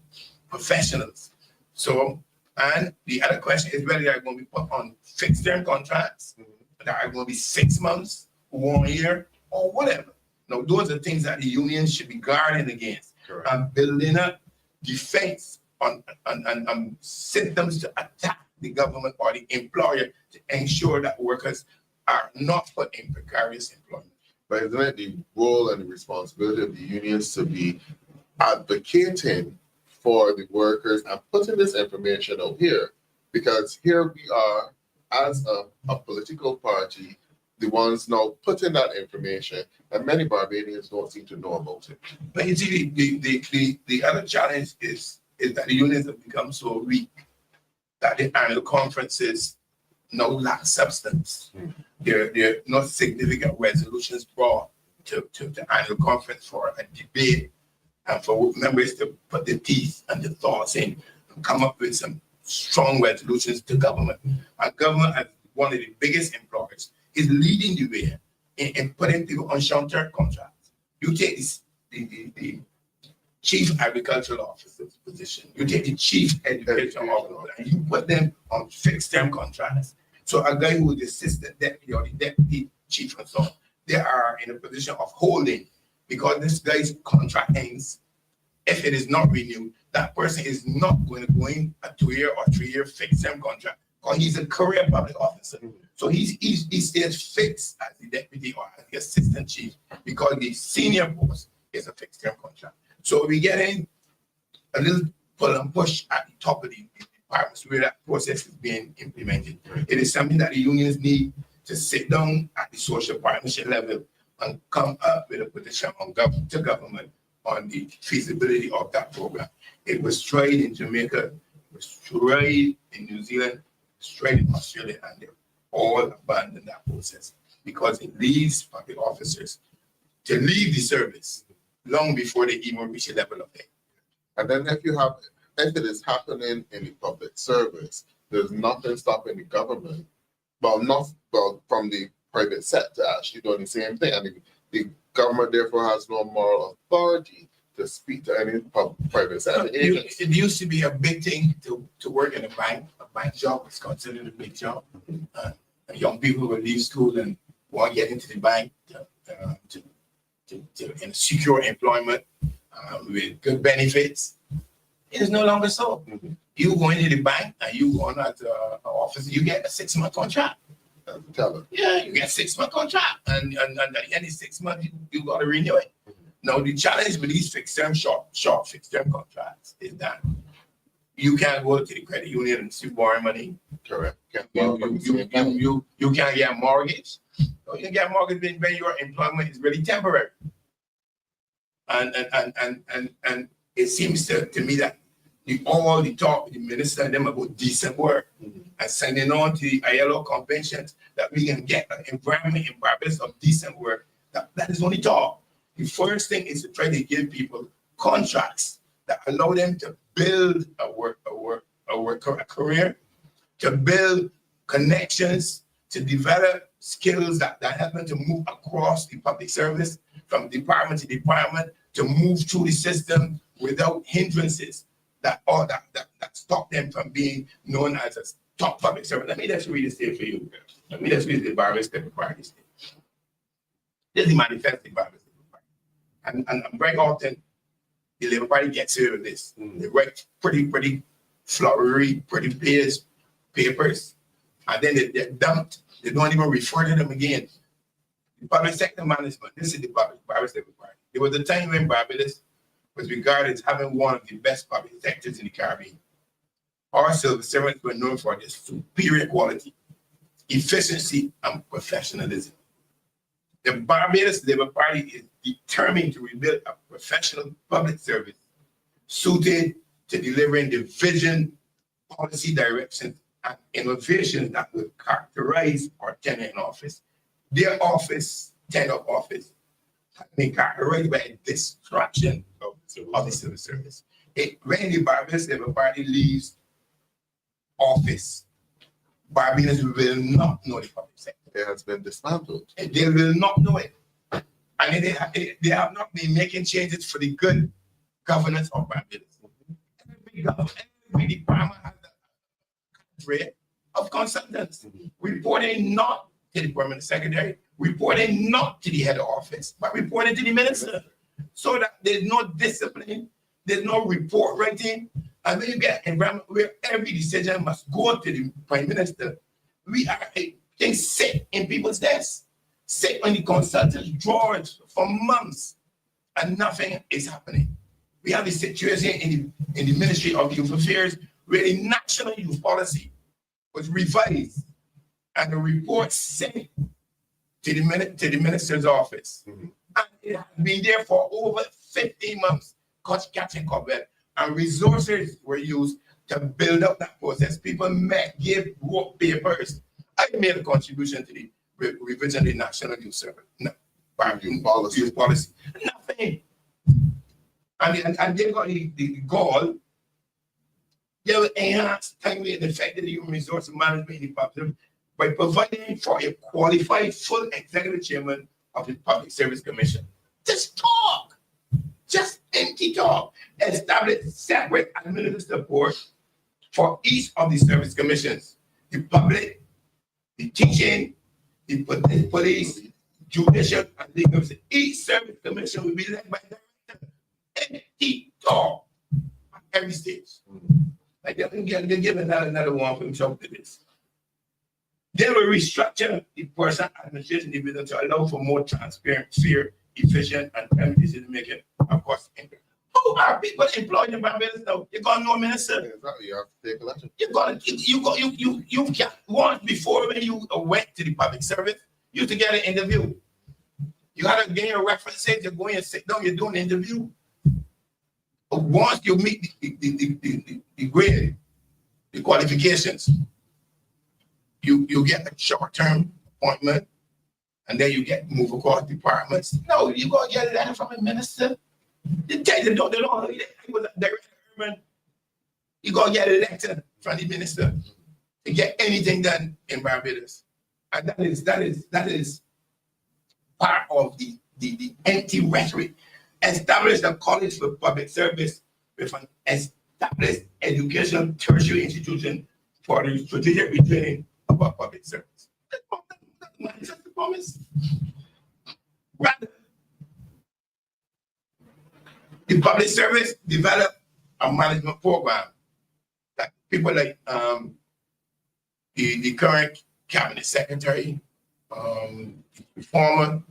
professionals. So, and the other question is whether they are going to be put on fixed term contracts that are going to be 6 months, 1 year, or whatever. Now, those are things that the union should be guarding against. Correct. And building a defense on systems to attack the government or the employer to ensure that workers are not put in precarious employment. But isn't it the role and the responsibility of the unions to be advocating for the workers and putting this information out here? Because here we are as a political party, the ones now putting that information, and many Barbadians don't seem to know about it. But you see, the other challenge is that the unions have become so weak that the annual conferences now lack substance. There are not significant resolutions brought to the annual conference for a debate and for members to put their teeth and their thoughts in and come up with some strong resolutions to government. And government, as one of the biggest employers, is leading the way in putting people on short-term contracts. You take the chief agricultural officer's position. You take the chief education officer and you put them on fixed term contracts. So a guy who is the assistant deputy or the deputy chief and so on, they are in a position of holding because this guy's contract ends. If it is not renewed, that person is not going to go in a 2-year or 3-year fixed term contract because he's a career public officer. So he stays fixed as the deputy or as the assistant chief because the senior post is a fixed term contract. So we get in a little pull and push at the top of the departments where that process is being implemented. It is something that the unions need to sit down at the social partnership level and come up with a position on to government on the feasibility of that program. It was tried in Jamaica, it was tried in New Zealand, it was tried in Australia, and they all abandoned that process because it leaves public officers to leave the service long before they even reach a level of pay. And then if it is happening in the public service, there's nothing stopping the government, from the private sector actually doing the same thing. And the government therefore has no moral authority to speak to any private sector agents. It used to be a big thing to work in a bank. A bank job was considered a big job. Young people would leave school and want to get into the bank in secure employment with good benefits. It is no longer so. You go into the bank and you go on at an office, you get a 6-month contract. Yeah, you get a 6-month contract, and at the end of 6 months, you got to renew it. Now, the challenge with these fixed-term, short fixed-term contracts is that you can't go to the credit union and still borrow money. Correct. You can't get a mortgage. You can get a mortgage when your employment is really temporary. And it seems to me that all the talk with the minister and them about decent work and sending on to the ILO conventions that we can get an environment in Barbados of decent work, that is only talk. The first thing is to try to give people contracts that allow them to build a career, to build connections, to develop skills that help them to move across the public service from department to department, to move through the system without hindrances that stop them from being known as a top public servant. Let me just read this here for you. Let me just read the Barbados Labour Party statement. This is the manifesto of the Barbados Labour Party. And very often, the Labour Party gets rid of this. They write pretty flowery, pretty papers, and then they're dumped. They don't even refer to them again. The public sector management, this is the Barbados Labour Party. There was a time when Barbados was regarded as having one of the best public sectors in the Caribbean. Our civil servants were known for their superior quality, efficiency, and professionalism. The Barbados Labour Party is determined to rebuild a professional public service suited to delivering the vision, policy directions, and innovations that will characterize our tenure in office. Their tenure of office, has been characterized by a destruction of the civil service. When the Barbados Labour Party leaves office, Barbadians will not know the public sector. It has been dismantled. They will not know it. And they have not been making changes for the good governance of Barbados. Every department has a cadre of consultants reporting not to the permanent secretary, reporting not to the head of office, but reporting to the minister. So that there's no discipline, there's no report writing, and then you get an environment where every decision must go to the prime minister. Things sit in people's desks, sit on the consultant's drawers for months, and nothing is happening. We have a situation in the Ministry of Youth Affairs where the national youth policy was revised and the report sent to the minister's office. And it has been there for over 15 months, catching cobweb, and resources were used to build up that process. People gave work papers. I made a contribution to the revision of the national youth service. Youth policy. Nothing. And they got the goal. They will enhance timely and effective human resource management in the public by providing for a qualified full executive chairman of the Public Service Commission. Just talk. Just empty talk. establish separate administrative boards for each of the service commissions: the public, the teaching, the police, judicial, and legal. Each service commission will be led by a director, empty talk at every stage. Like they can give another one for himself to this. They will restructure the person administration division to allow for more transparent, fair, efficient, and timely decision making across England. Who are people employed in Barbados now? You got no minister. Exactly. You have to take election. You can't. Once before when you went to the public service, you used to get an interview. You had to gain your references. You go in and sit down. You're doing an interview. But once you meet the grade, the qualifications, you get a short-term appointment, and then you get moved across departments. No, you go get a letter from a minister. They tell you they don't he was a director. You go get a letter from the minister to get anything done in Barbados. And that is part of the empty rhetoric. Establish a college for public service with an established education tertiary institution for the strategic retraining of our public service. That's the promise. Rather, the public service developed a management program that people like the current cabinet secretary, former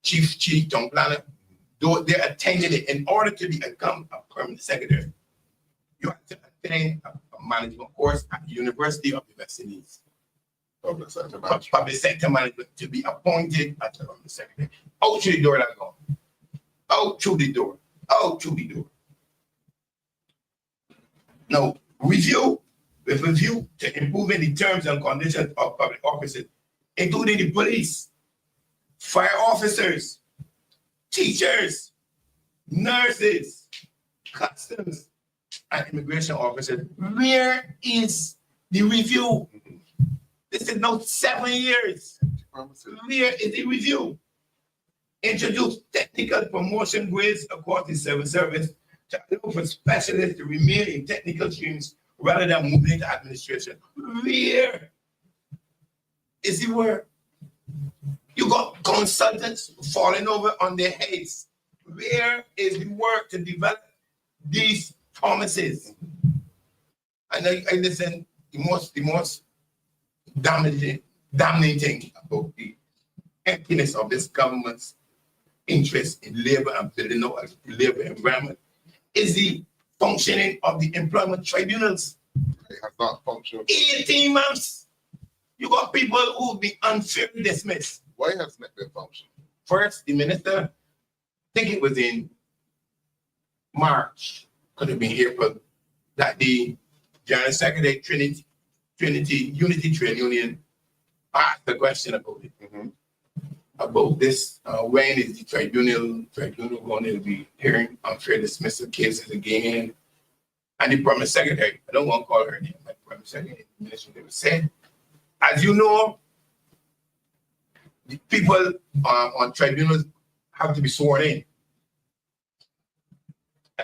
chief town planner, though they attended it. In order to become a permanent secretary, you have to attend a management course at the University of the West Indies. Public sector management to be appointed as the permanent secretary. Out through the door that's gone. Out through the door. Out through the door. Now, with a view to improving the terms and conditions of public offices, including the police, fire officers, teachers, nurses, customs, and immigration officers. Where is the review? This is now 7 years. Where is the review? Introduce technical promotion grades across the civil service to allow for specialists to remain in technical streams rather than moving into administration. Where is the work? You got consultants falling over on their heads. Where is the work to develop these promises? And I listen, the most dominating about the emptiness of this government's interest in labor and building out the labor environment is the functioning of the employment tribunals. It has not functioned. 18 months. You got people who will be unfairly dismissed. Why has it been functioning? First, the minister, I think it was in March, could have been April, that the General Secretary Unity Trade Union asked the question about it. About this, when is the tribunal going to be hearing unfair dismissal cases again? And the permanent secretary, I don't want to call her name, but the permanent secretary, the minister, they said, as you know, the people on tribunals have to be sworn in.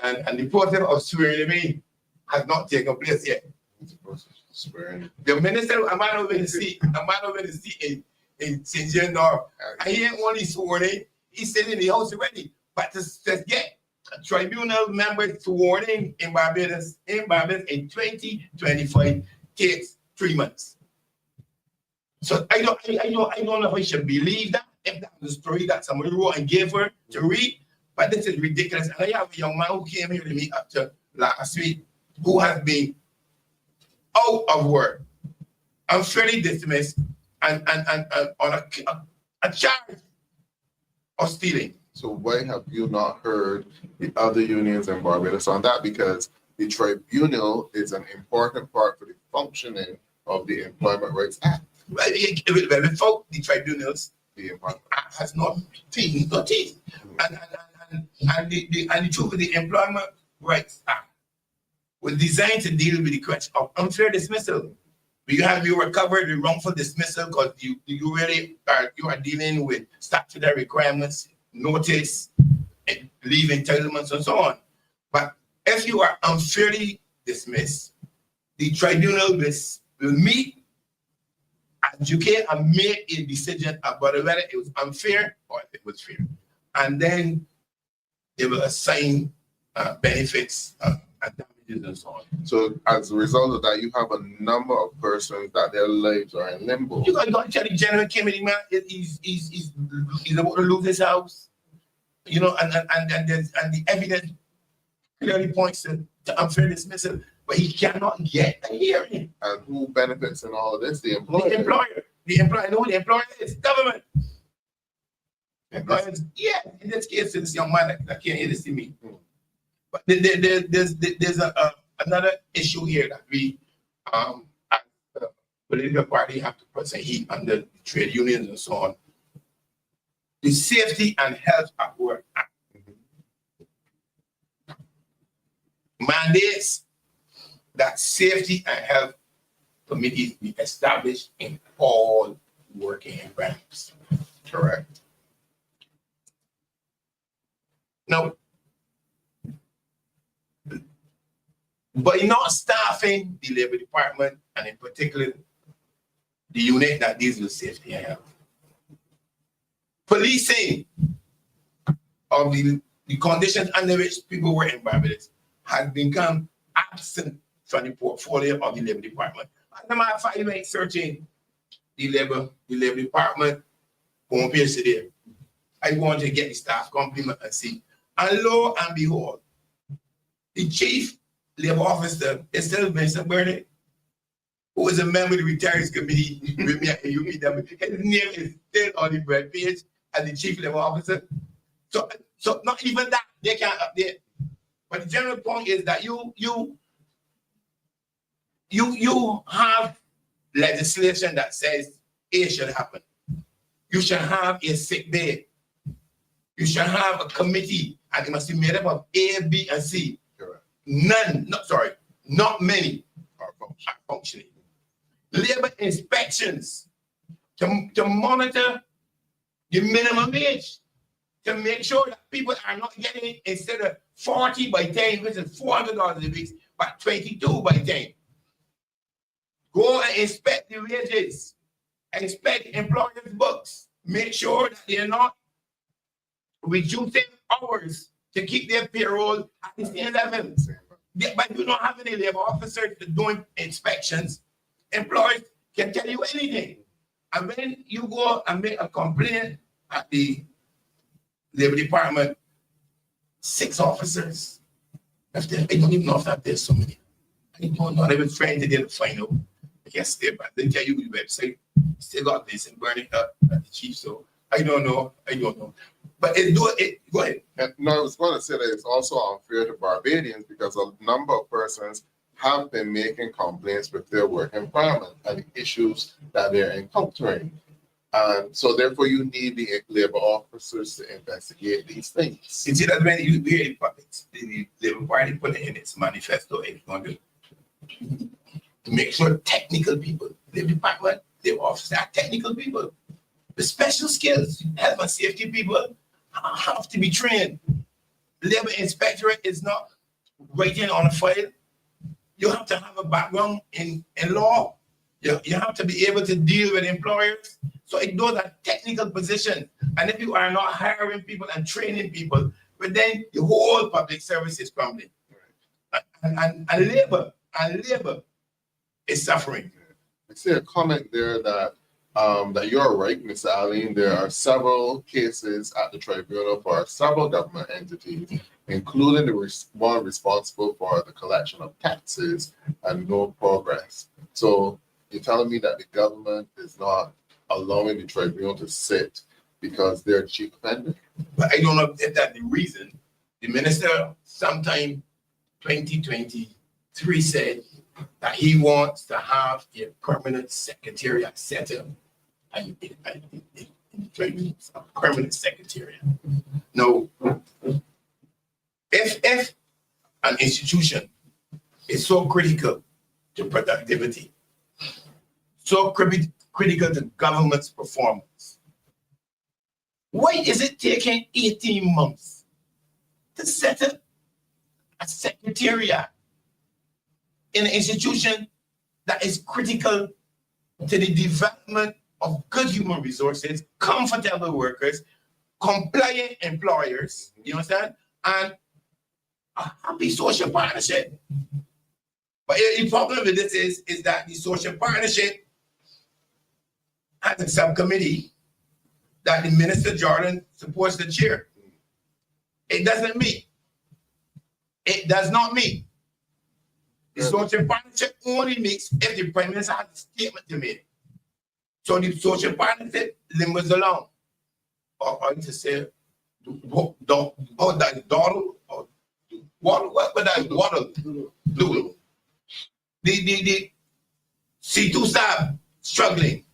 And the process of swearing them in has not taken place yet. The minister, a man over the seat in St. John North, and he ain't only sworn in, he's sitting in the house already. But to get a tribunal member sworn in Barbados in 2025 takes 3 months. So I don't know if I should believe that, if that's the story that somebody wrote and gave her to read, but this is ridiculous. And I have a young man who came here to me after last week who has been out of work, unfairly dismissed, and on a charge of stealing. So why have you not heard the other unions in Barbados on that? Because the tribunal is an important part for the functioning of the Employment Rights Act. Well, without the tribunals, the Act has no teeth. And the truth of the Employment Rights Act was designed to deal with the question of unfair dismissal. You recover the wrongful dismissal because you really are dealing with statutory requirements, notice, and leave entitlements, and so on. But if you are unfairly dismissed, the tribunal will meet, adjudicate, and make a decision about whether it was unfair or if it was fair. And then they will assign benefits and damages and so on. So as a result of that, you have a number of persons that their lives are in limbo. You got to tell the general committee, man, he's about to lose his house. You know, and the evidence clearly points to unfair dismissal, but he cannot get a hearing. And who benefits in all of this? The employer. The employer. The employer. Know who the employer is? Government. Employers, yeah, in this case, this young man that can't hear this to me. But there's another issue here that we, as the political party, have to put some heat under the trade unions and so on. The Safety and Health at Work Act mandates that safety and health committees be established in all working environments. Correct. Now, by not staffing the Labor Department, and in particular, the unit that deals with safety and health, policing of the conditions under which people work in Barbados has become absent from the portfolio of the Labor Department. As a matter of fact, you ain't searching the Labor Department homepage today. I want to get the staff complement and see. And lo and behold, the chief labor officer is still Mr. Burnett, who is a member of the Retirees Committee with me at UPW. His name is still on the web page as the chief labor officer. So not even that they can't update. But the general point is that you have legislation that says A should happen. You should have a sick day. You should have a committee, and it must be made up of A, B, and C. Correct. Not many are functioning. Labor inspections to monitor the minimum wage, to make sure that people are not getting, instead of 40 by 10, which is $400 a week, but 22 by 10. Go and inspect the wages, inspect employers' books, make sure that they're not reducing hours to keep their payroll at the same level. But you don't have any labor officers doing inspections. Employers can tell you anything. And when you go and make a complaint at the Labor Department, 6 officers. I don't even know if there's so many. I don't know. I've been trying to find out. I can't stay back. They tell you the website. Still got this and burning up at the chief. So I don't know. But go ahead. No, I was going to say that it's also unfair to Barbadians because a number of persons have been making complaints with their work environment and the issues that they're encountering. And so therefore you need the labor officers to investigate these things. You see that when you hear the puppets, the Labor Party put it in its manifesto, it's going to make sure technical people, Labor Department, labor officers are technical people. The special skills, health and safety people have to be trained. Labor inspectorate is not writing on a file. You have to have a background in law. You have to be able to deal with employers. So those are technical positions. And if you are not hiring people and training people, but then the whole public service is crumbling. And labor is suffering. I see a comment there that that you're right, Mr. Alleyne. There are several cases at the tribunal for several government entities, including the one responsible for the collection of taxes and no progress. So you're telling me that the government is not allowing the tribunal to sit because they're chief offender? But I don't know if that's the reason. The minister sometime 2023 said that he wants to have a permanent secretariat set up. A permanent secretariat. Now, if an institution is so critical to productivity, so critical to government's performance, why is it taking 18 months to set up a secretariat in an institution that is critical to the development of good human resources, comfortable workers, compliant employers, you understand? And a happy social partnership. But the problem with this is that the social partnership has a subcommittee that the Minister Jordan supports the chair. It doesn't meet. It does not meet. The social partnership only meets if the Prime Minister has a statement to make. So the social partnership limbers along. Or to say, what that Donald or what that Waddle do? The C2 staff struggling.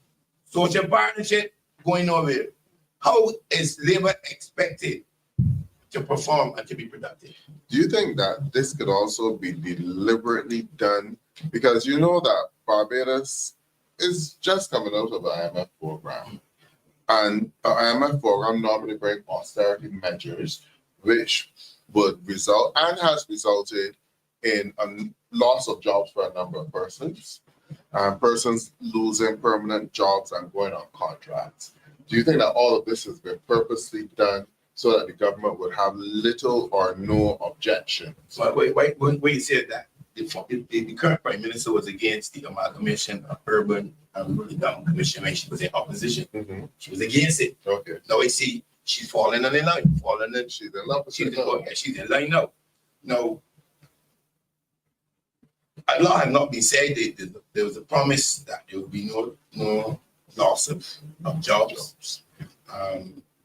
Social partnership going nowhere. How is labor expected to perform and to be productive? Do you think that this could also be deliberately done? Because you know that Barbados is just coming out of an IMF program. And the IMF program normally brings austerity measures, which would result and has resulted in a loss of jobs for a number of persons, persons losing permanent jobs and going on contracts. Do you think that all of this has been purposely done so that the government would have little or no objections? So wait, you said that the current Prime Minister was against the amalgamation of urban and rural development commission when she was in opposition. Mm-hmm. She was against it. Okay. Now we see she's falling on the line, She's in love with she's it. she's in line now. Now, a lot had not been said. There was a promise that there would be no loss of jobs.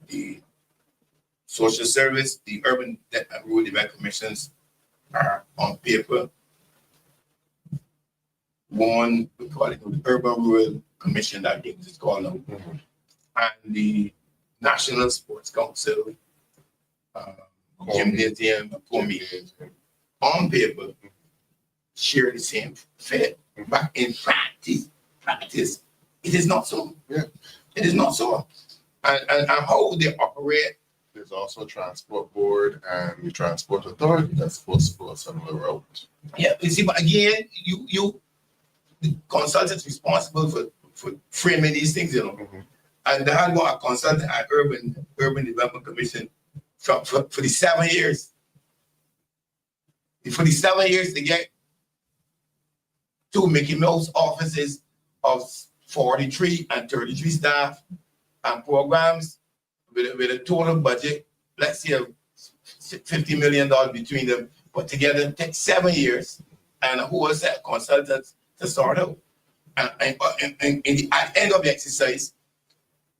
The social service, the urban and rural development commissions are on paper. One, we call it the Urban Rural Commission, I think it's called now. Mm-hmm. And the National Sports Council, Gymnasium, on paper, share the same fate. But in practice, it is not so. Yeah. It is not so. And how they operate. There's also Transport Board and the Transport Authority that's supposed to put some of the road. Yeah, you see, but again, you the consultants responsible for framing these things, you know. Mm-hmm. And they had got a consultant at Urban Development Commission for the 7 years. For the 7 years to get 2 Mickey Mouse offices of 43 and 33 staff and programs with a total budget, let's say $50 million between them, put together, it takes 7 years and a whole set of consultants to sort out. And at the end of the exercise,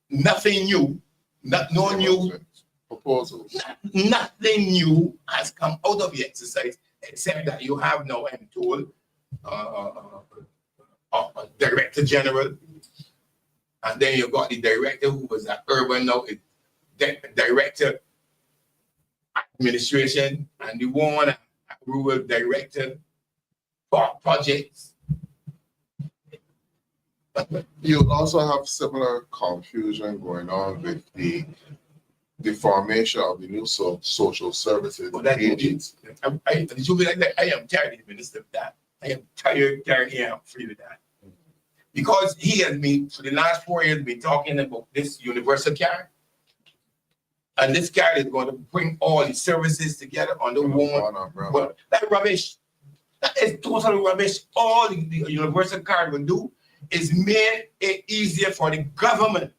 nothing new, no new proposals. Nothing new has come out of the exercise except that you have now, I'm told, a Director General, and then you got the director who was at Urban now, Director Administration, and the one at Rural Director for Projects. You also have similar confusion going on with the formation of the new social services agency. I am tired of Minister of that. I am tired and free with that. Because he has been, for the last 4 years, been talking about this universal card. And this card is going to bring all the services together on the one umbrella. But that's rubbish. That is total rubbish. All the universal card will do is make it easier for the government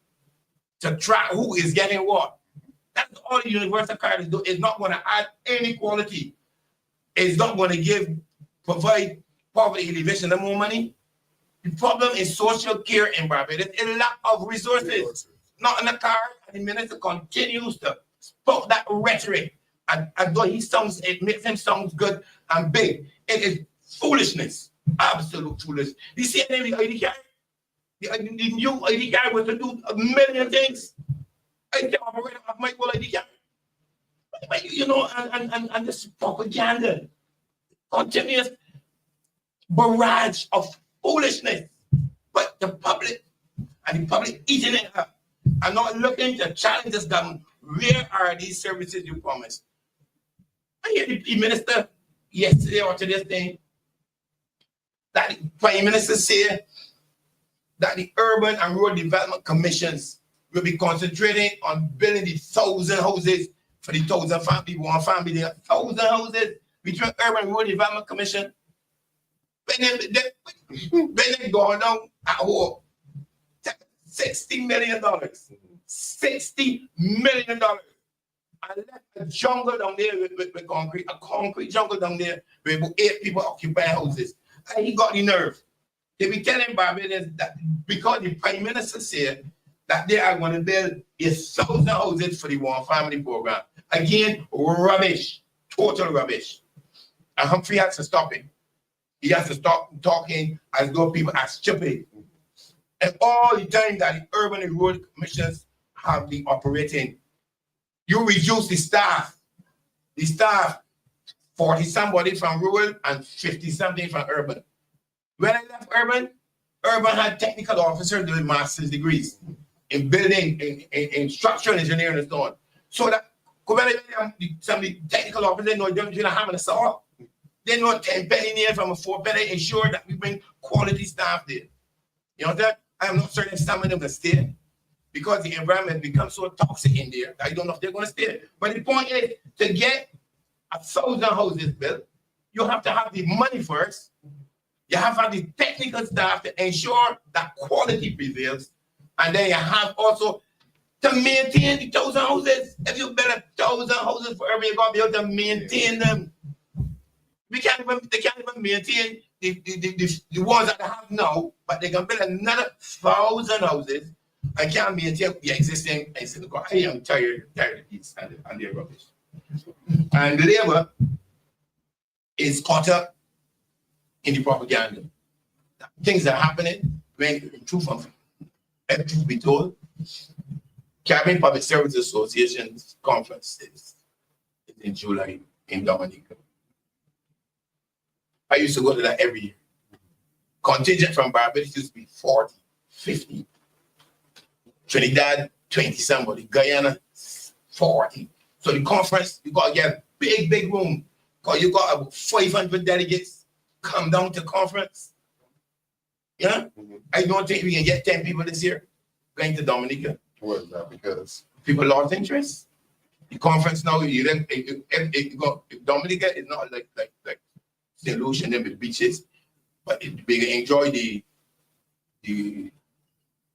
to track who is getting what. That's all the universal card is doing. It's not going to add any quality. It's not going to provide poverty alleviation no more money. The problem is social care in Barbados. It's a lack of resources. Not in the card. And the minister continues to spoke that rhetoric. And though it makes him sound good and big, it is foolishness. Absolute foolishness. You see the ID card? The new ID card was to do a million things. I can operate off my old ID card. You know, and this propaganda, continuous barrage of foolishness. But the public eating it up. I'm not looking to challenge this government. Where are these services you promised? I hear the minister yesterday or to this thing that the Prime Minister said that the Urban and Rural Development Commissions will be concentrating on building the 1,000 houses for the 1,000 family, 1,000 houses between Urban and Rural Development Commission. When they go down at home, $60 million. $60 million. And left a jungle down there with concrete, a concrete jungle down there where 8 people occupy houses. And he got the nerve. They be telling Barbados that because the Prime Minister said that they are going to build 1,000 houses for the one family program. Again, rubbish, total rubbish. And Humphrey has to stop it. He has to stop talking as though people are stupid. And all the time that the Urban and Rural Commissions have been operating, you reduce the staff. The staff, 40 somebody from rural and 50 something from urban. When I left urban had technical officers doing master's degrees in building, in structural engineering and so on. So that some of the technical officers know they're having a saw. They know 10 penny near from a 4 penny, ensure that we bring quality staff there. You know that? I am not certain some of them will stay because the environment becomes so toxic in there. I don't know if they're going to stay. But the point is, to get 1,000 houses built, you have to have the money first. You have to have the technical staff to ensure that quality prevails. And then you have also to maintain the 1,000 houses. If you build 1,000 houses for urban, you're going to be able to maintain them. They can't even maintain the ones that they have now, but they can build another 1,000 houses and can't maintain the existing. I am tired of this and their rubbish. And Labour is caught up in the propaganda. Things are happening when truth be told. Caribbean Public Service Association's conference is in July in Dominica. I used to go to that every year. Contingent from Barbados used to be 40, 50. Trinidad, 20 somebody. Guyana, 40. So the conference, you got to get a big room. Because you got about 500 delegates come down to conference. Yeah? I don't think we can get 10 people this year going to Dominica. What is that? Because people lost interest. The conference now, if Dominica is not like St. Lucia and with beaches, but we can enjoy the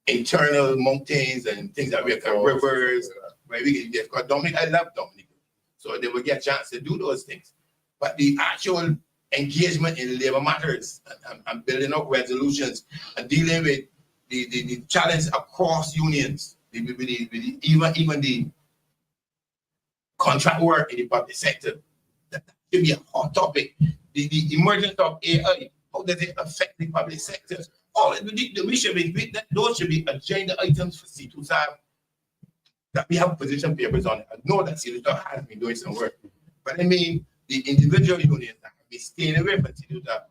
internal mountains and things that we have, rivers, where we can get. Because Dominica, I love Dominica. So they will get a chance to do those things. But the actual engagement in labor matters and building up resolutions and dealing with the challenge across unions, even the contract work in the public sector, that should be a hot topic. The emergence of AI, how does it affect the public sector? Those should be agenda items for C2SAB that we have position papers on it. I know that C2SAB has been doing some work, but I mean, the individual unions that have been staying away from C2SAB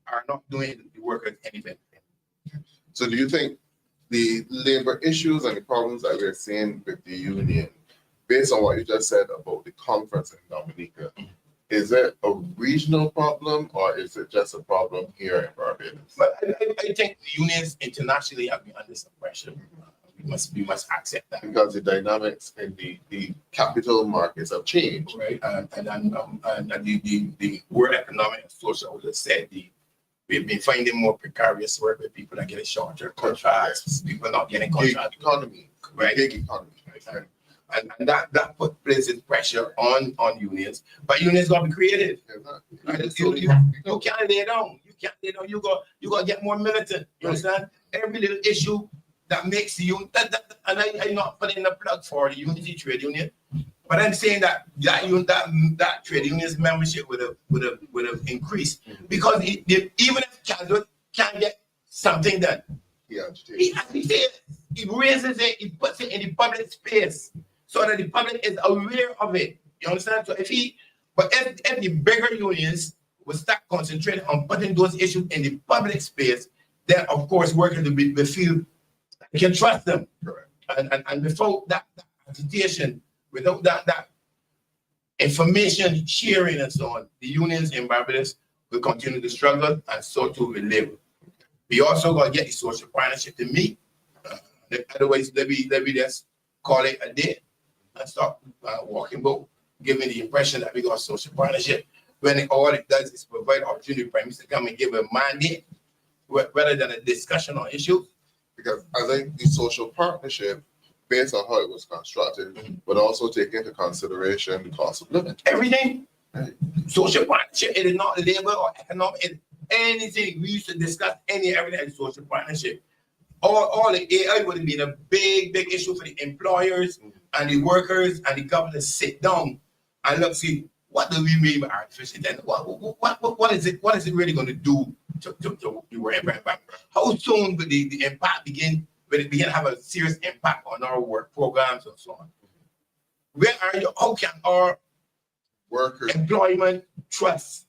are not doing the workers anything. So do you think the labor issues and the problems that we're seeing with the union, based on what you just said about the conference in Dominica, is it a regional problem or is it just a problem here in Barbados? But I think the unions internationally have been under some pressure. We must accept that. Because the dynamics in the capital markets have changed. Right. And the World Economic and Social has said we've been finding more precarious work with people that get shorter contracts, people not getting contracts. Economy, right? Big economy. Right. And that places pressure on unions, but unions gotta be creative. Right? You can't lay down. You can't lay down. You got to get more militant. You understand? Every little issue that makes the union. And I'm not putting the plug for the Unity Trade Union, but I'm saying that trade union's membership would have increased because even if can't get something done, he raises it, he puts it in the public space so that the public is aware of it. You understand? So if the bigger unions will start concentrating on putting those issues in the public space, then of course workers will feel you can trust them. Correct. And without that agitation, without that information sharing and so on, the unions in Barbados will continue to struggle, and so too will Labour. We also got to get the social partnership to meet. Otherwise, let me just call it a day and stop walking boat, giving the impression that we got social partnership, when all it does is provide opportunity for Prime Minister to come and give a mandate rather than a discussion on issues. Because I think the social partnership, based on how it was constructed, but also take into consideration the cost of living. Everything. Right. Social partnership, it is not labor or economic, anything. We used to discuss everything as social partnership. All the AI would have been a big issue for the employers and the workers and the government to sit down and look, see, what do we mean by artificial intelligence? What is it really going to do to the work environment? How soon will the impact begin? Will it begin to have a serious impact on our work programs and so on? Where are you? How can our workers employment trust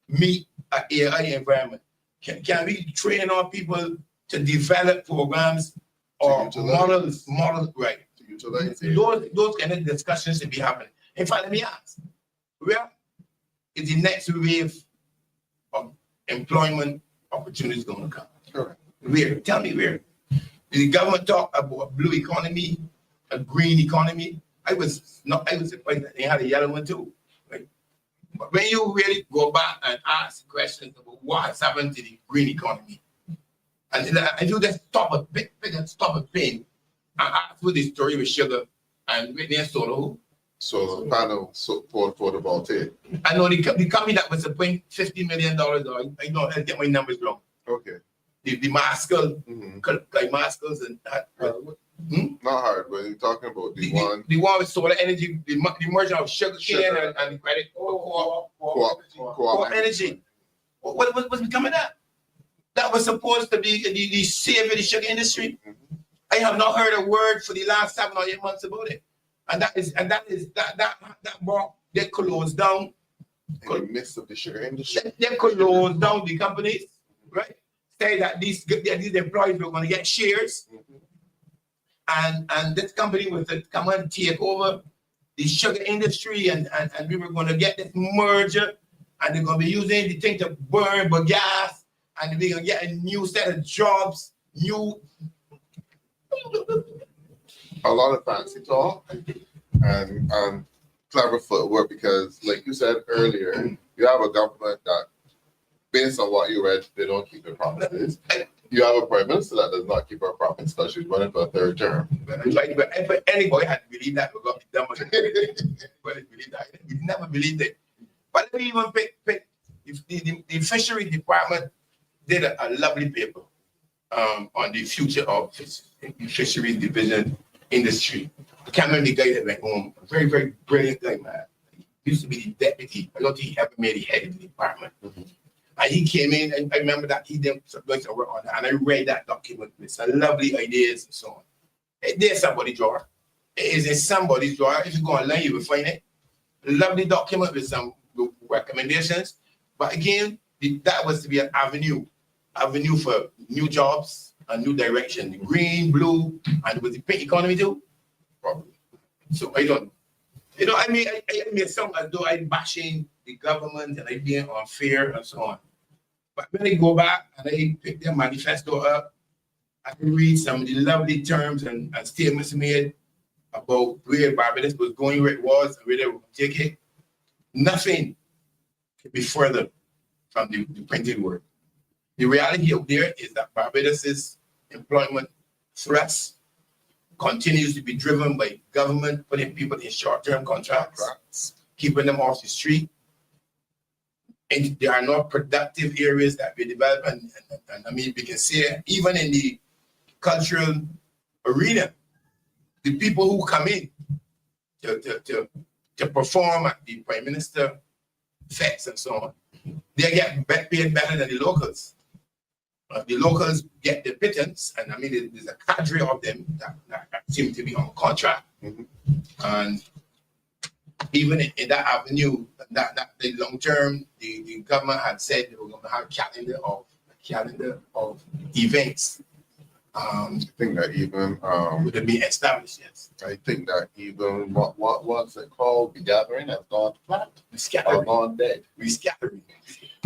meet an AI environment? Can we train our people to develop programs or models, right? To utilize those kind of discussions should be happening. In fact, let me ask, where is the next wave of employment opportunities going to come? Correct. Where? Tell me where. The government talk about a blue economy, a green economy. I was surprised that they had a yellow one too. Right? But when you really go back and ask questions about what's happened to the green economy, and you just stop a pen and ask for the story with sugar and with their solar. So the panel for the voltage. I know the company that was supplying $50 million, I know I get my numbers wrong. Okay. The Maskell, like Maskells and not hard, but you're talking about the one with solar energy, the merger of sugar cane and the credit co-op energy. What's becoming that? That was supposed to be the savior of the sugar industry. I have not heard a word for the last 7 or 8 months about it. And that brought they closed down in the midst of the sugar industry. They closed down the companies, right? Say that these employees were going to get shares, and this company was to come and take over the sugar industry, and we were going to get this merger, and they're going to be using the thing to burn gas, and we're going to get a new set of jobs, a lot of fancy talk and clever footwork, because like you said earlier, you have a government that, based on what you read, they don't keep their promises. You have a prime minister that does not keep her promise because she's running for a 3rd term. Like, but if anybody had believed that, we're going to be done with it. We never believed it. But let me even pick the fishery department did a lovely paper on the future of the fisheries division industry. I can't remember the guy that went home. A very, very brilliant guy, man. He used to be the deputy. I don't think he ever made the head of the department. And he came in, and I remember that he did going to work on that. And I read that document with some lovely ideas and so on. There's somebody's drawer. It is in somebody's drawer. If you go online, you will find it. A lovely document with some recommendations. But again, that was to be an avenue for new jobs, a new direction. The green, blue, and with the pink economy too. Probably. So I don't. I mean, I made some as though I'm bashing the government and I'm being unfair and so on. But when I go back and I pick their manifesto up, I can read some of the lovely terms and statements made about where Barbados was going, where it was, and where they were going to take it. Nothing can be further from the printed word. The reality out there is that Barbados's employment thrust continues to be driven by government putting people in short-term contracts, keeping them off the street. And there are no productive areas that we develop. And I mean, we can see even in the cultural arena, the people who come in to perform at the Prime Minister fests and so on, they get paid better than the locals. The locals get the pittance, and I mean, there's a cadre of them that seem to be on contract. And even in that avenue, that the long term, the government had said they were going to have a calendar of events I think that even, would it be established? Yes. I think that even, what's it called? The gathering has gone flat, We or scattering. gone dead. We scattering.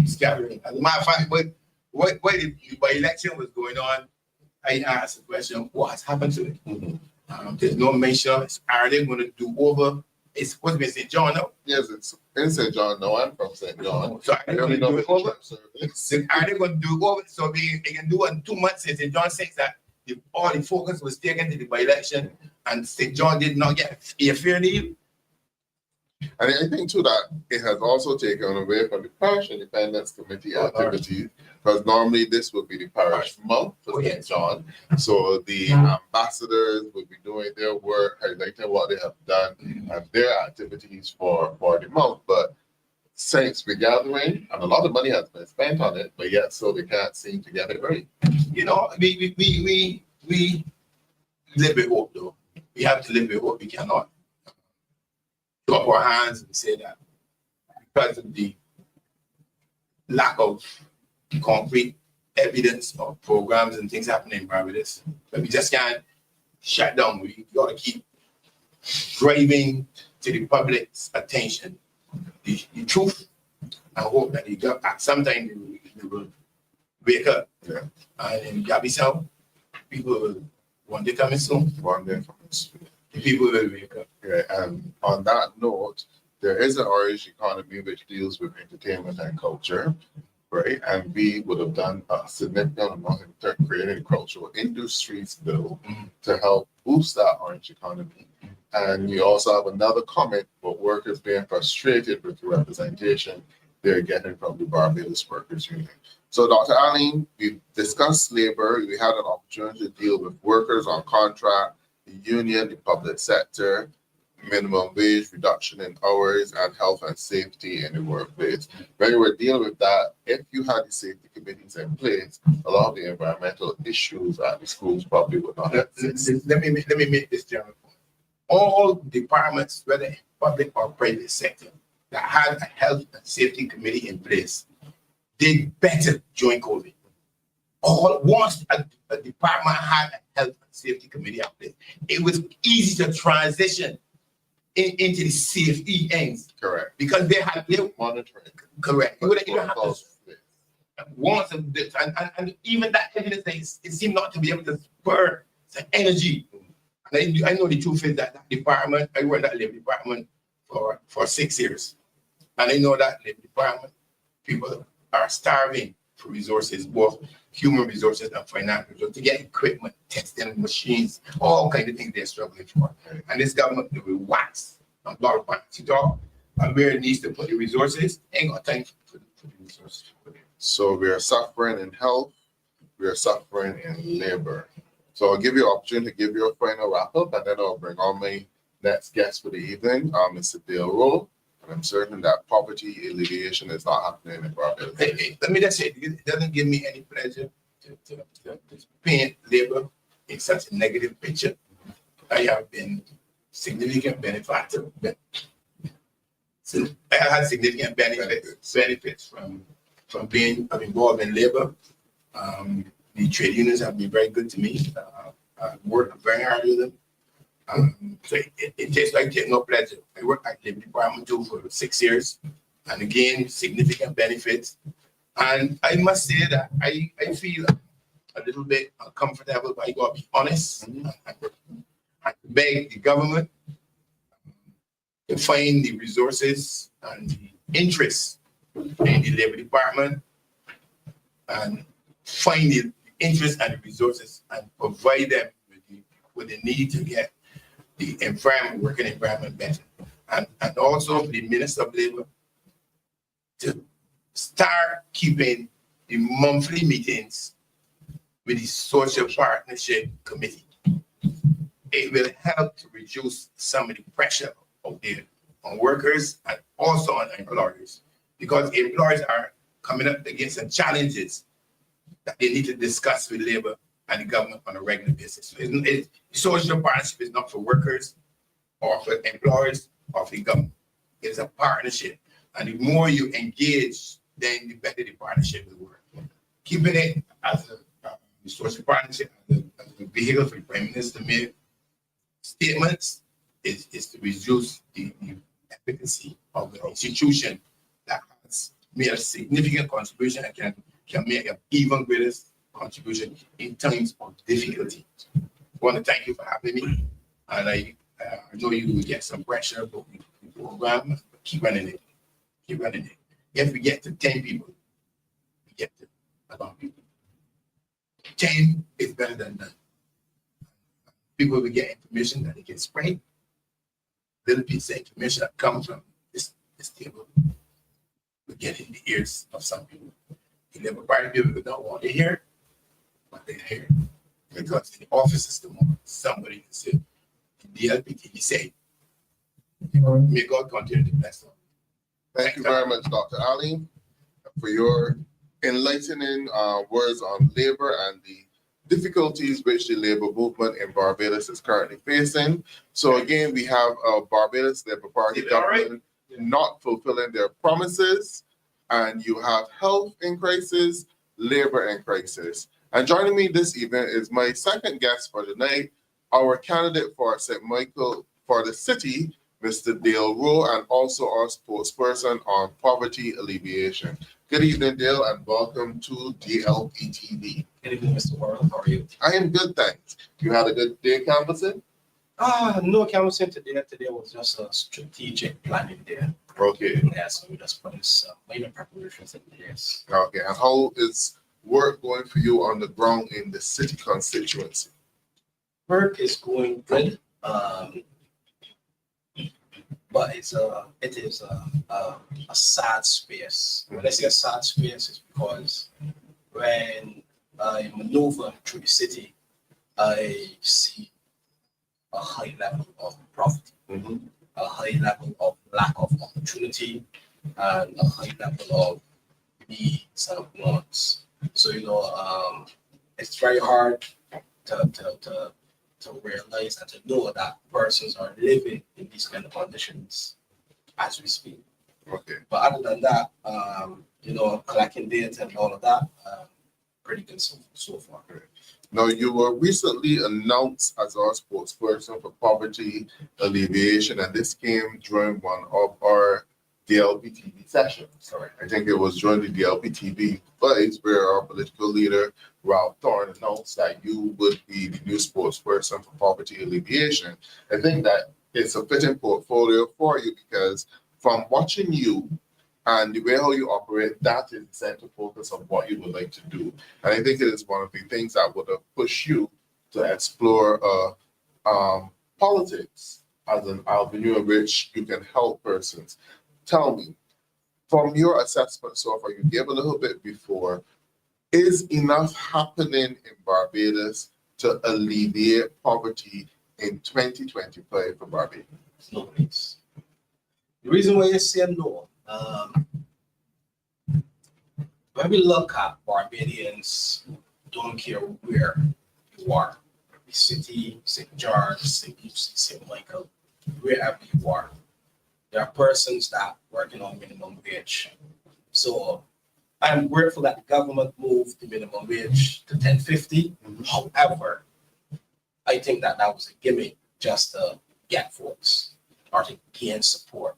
Scattering. As a matter of fact, when the by-election was going on, I asked the question, what has happened to it? There's no mention. Are they going to do over? It's supposed to be St. John, no? Yes, it's in St. John. No, I'm from St. John. So are I they only going to know do the it over? church service. Are they going to do it over? So they can do it in 2 months. St. John says that all the focus was taken to the by-election and St. John did not get a fair deal. And I think too that it has also taken away from the parish independence committee activities, because normally this would be the parish month for St. John. So the ambassadors would be doing their work, highlighting what they have done and their activities for the month. But saints be gathering, and a lot of money has been spent on it, but yet so they can't seem to get it right. You know, we live with hope, though. We have to live with hope. We cannot throw up our hands and say that because of the lack of concrete evidence of programs and things happening in Barbados, but we just can't shut down. We got to keep driving to the public's attention the truth. I hope that at some time they will wake up. Yeah. And in Gabisau, people will one day coming soon. One day from this. The people will wake up. Yeah, and on that note, there is an orange economy which deals with entertainment and culture, right? And we would have done a significant amount in creating a cultural industries bill to help boost that orange economy. And you also have another comment about workers being frustrated with the representation they're getting from the Barbados Workers Union. So, Dr. Alleyne, we discussed labor. We had an opportunity to deal with workers on contract, the union, the public sector, minimum wage, reduction in hours, and health and safety in the workplace. When you were dealing with that, if you had the safety committees in place, a lot of the environmental issues at the schools probably would not exist. Let me make this general point. All departments, whether in public or private sector, that had a health and safety committee in place did better during COVID. Once a department had a health and safety committee in place, it was easy to transition into the safety ends. Correct. Because they had Monitoring. correct. You don't have to once and even that evidence, it seemed not to be able to spur some energy. And I know the truth is that department, I worked at the Labor Department for 6 years. And I know that Labor Department, people are starving for resources, both human resources and financial resources, to get equipment, testing machines, all kinds of things they're struggling for. And this government will wax a lot of money to talk and where it needs to put the resources, ain't got time for the resources. So we are suffering in health, we are suffering in labor. So I'll give you an opportunity to give your final wrap up, and then I'll bring on my next guest for the evening, Mr. Rowe. And I'm certain that poverty alleviation is not happening in Barbados. Let me just say, it doesn't give me any pleasure to paint labor in such a negative picture. I have been significant benefactor. So I have had significant benefits from being involved in labor. The trade unions have been very good to me. I worked very hard with them. So it tastes like taking no pleasure. I worked at the department too for 6 years, and again, significant benefits. And I must say that I feel a little bit uncomfortable, but I got to be honest and beg the government to find the resources and the interest in the Labor Department and find the interest and the resources and provide them with the need to get the environment, working environment better. And also the Minister of Labor to start keeping the monthly meetings with the Social Partnership Committee. It will help to reduce some of the pressure out there on workers and also on employers, because employers are coming up against some challenges that they need to discuss with labor and the government on a regular basis. Social partnership is not for workers or for employers or for the government. It's a partnership. And the more you engage, then the better the partnership will work. Keeping it as the social partnership as a vehicle for the Prime Minister to make statements is to reduce the efficacy of the institution that has made a significant contribution and can make an even greater contribution in times of difficulty. I want to thank you for having me, and I know you will get some pressure, but we program, keep running it, keep running it. If we get to 10 people, we get to about people. 10 is better than none. People will get information that they can spread. Little piece of information that comes from this table will get in the ears of some people. The Labour Party people who don't want to hear, but they hear. Because in the offices tomorrow, somebody can say, the DLP TV say, may God continue to bless them. Thank you very much, Dr. Alleyne, for your enlightening words on labor and the difficulties which the labor movement in Barbados is currently facing. So again, we have a Barbados Labour Party government not fulfilling their promises, and you have health in crisis, labor in crisis. And joining me this evening is my second guest for the night, our candidate for St. Michael for the city, Mr. Dale Rowe, and also our spokesperson on poverty alleviation. Good evening, Dale, and welcome to DLP TV. Good evening, Mr. Worrell. How are you? I am good, thanks. You had a good day canvassing? No canvassing today. Today was just a strategic planning day. Okay. Yeah, so we just put some minor preparations in place. Okay, and how is work going for you on the ground in the city constituency? Work is going good, but it is a sad space. When I say a sad space, it's because when I maneuver through the city, I see a high level of poverty, a high level of lack of opportunity, and a high level of needs and wants. So it's very hard to realize and to know that persons are living in these kind of conditions as we speak. Okay. But other than that, collecting data and all of that, pretty good so far. Now, you were recently announced as our spokesperson for poverty alleviation, and this came during one of our DLP TV sessions. Sorry, I think it was during the DLP TV fights where our political leader, Ralph Thorne, announced that you would be the new spokesperson for poverty alleviation. I think that it's a fitting portfolio for you because from watching you and the way how you operate, that is the center focus of what you would like to do. And I think it is one of the things that would have pushed you to explore politics as an avenue in which you can help persons. Tell me, from your assessment so far, you gave a little bit before, is enough happening in Barbados to alleviate poverty in 2025 for Barbados? No, please. The reason why I say no, when we look at Barbadians, don't care where you are, the city, St. George, St. Lucie, St. Michael, wherever you are, there are persons that working on minimum wage. So I'm grateful that the government moved the minimum wage to $10.50. However, I think that was a gimmick just to get votes or to gain support.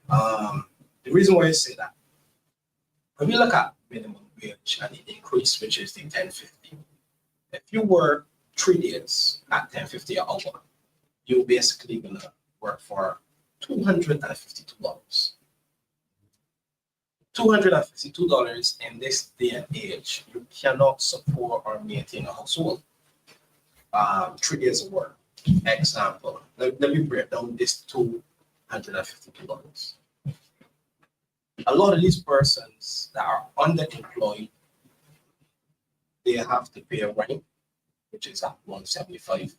The reason why I say that, when we look at minimum wage and the increase, which is the $10.50, if you work 3 days at $10.50 an hour, you're basically gonna work for $252. $252 in this day and age, you cannot support or maintain a household. 3 days of work. Example, let me break down this $252. A lot of these persons that are underemployed, they have to pay rent, which is at $175.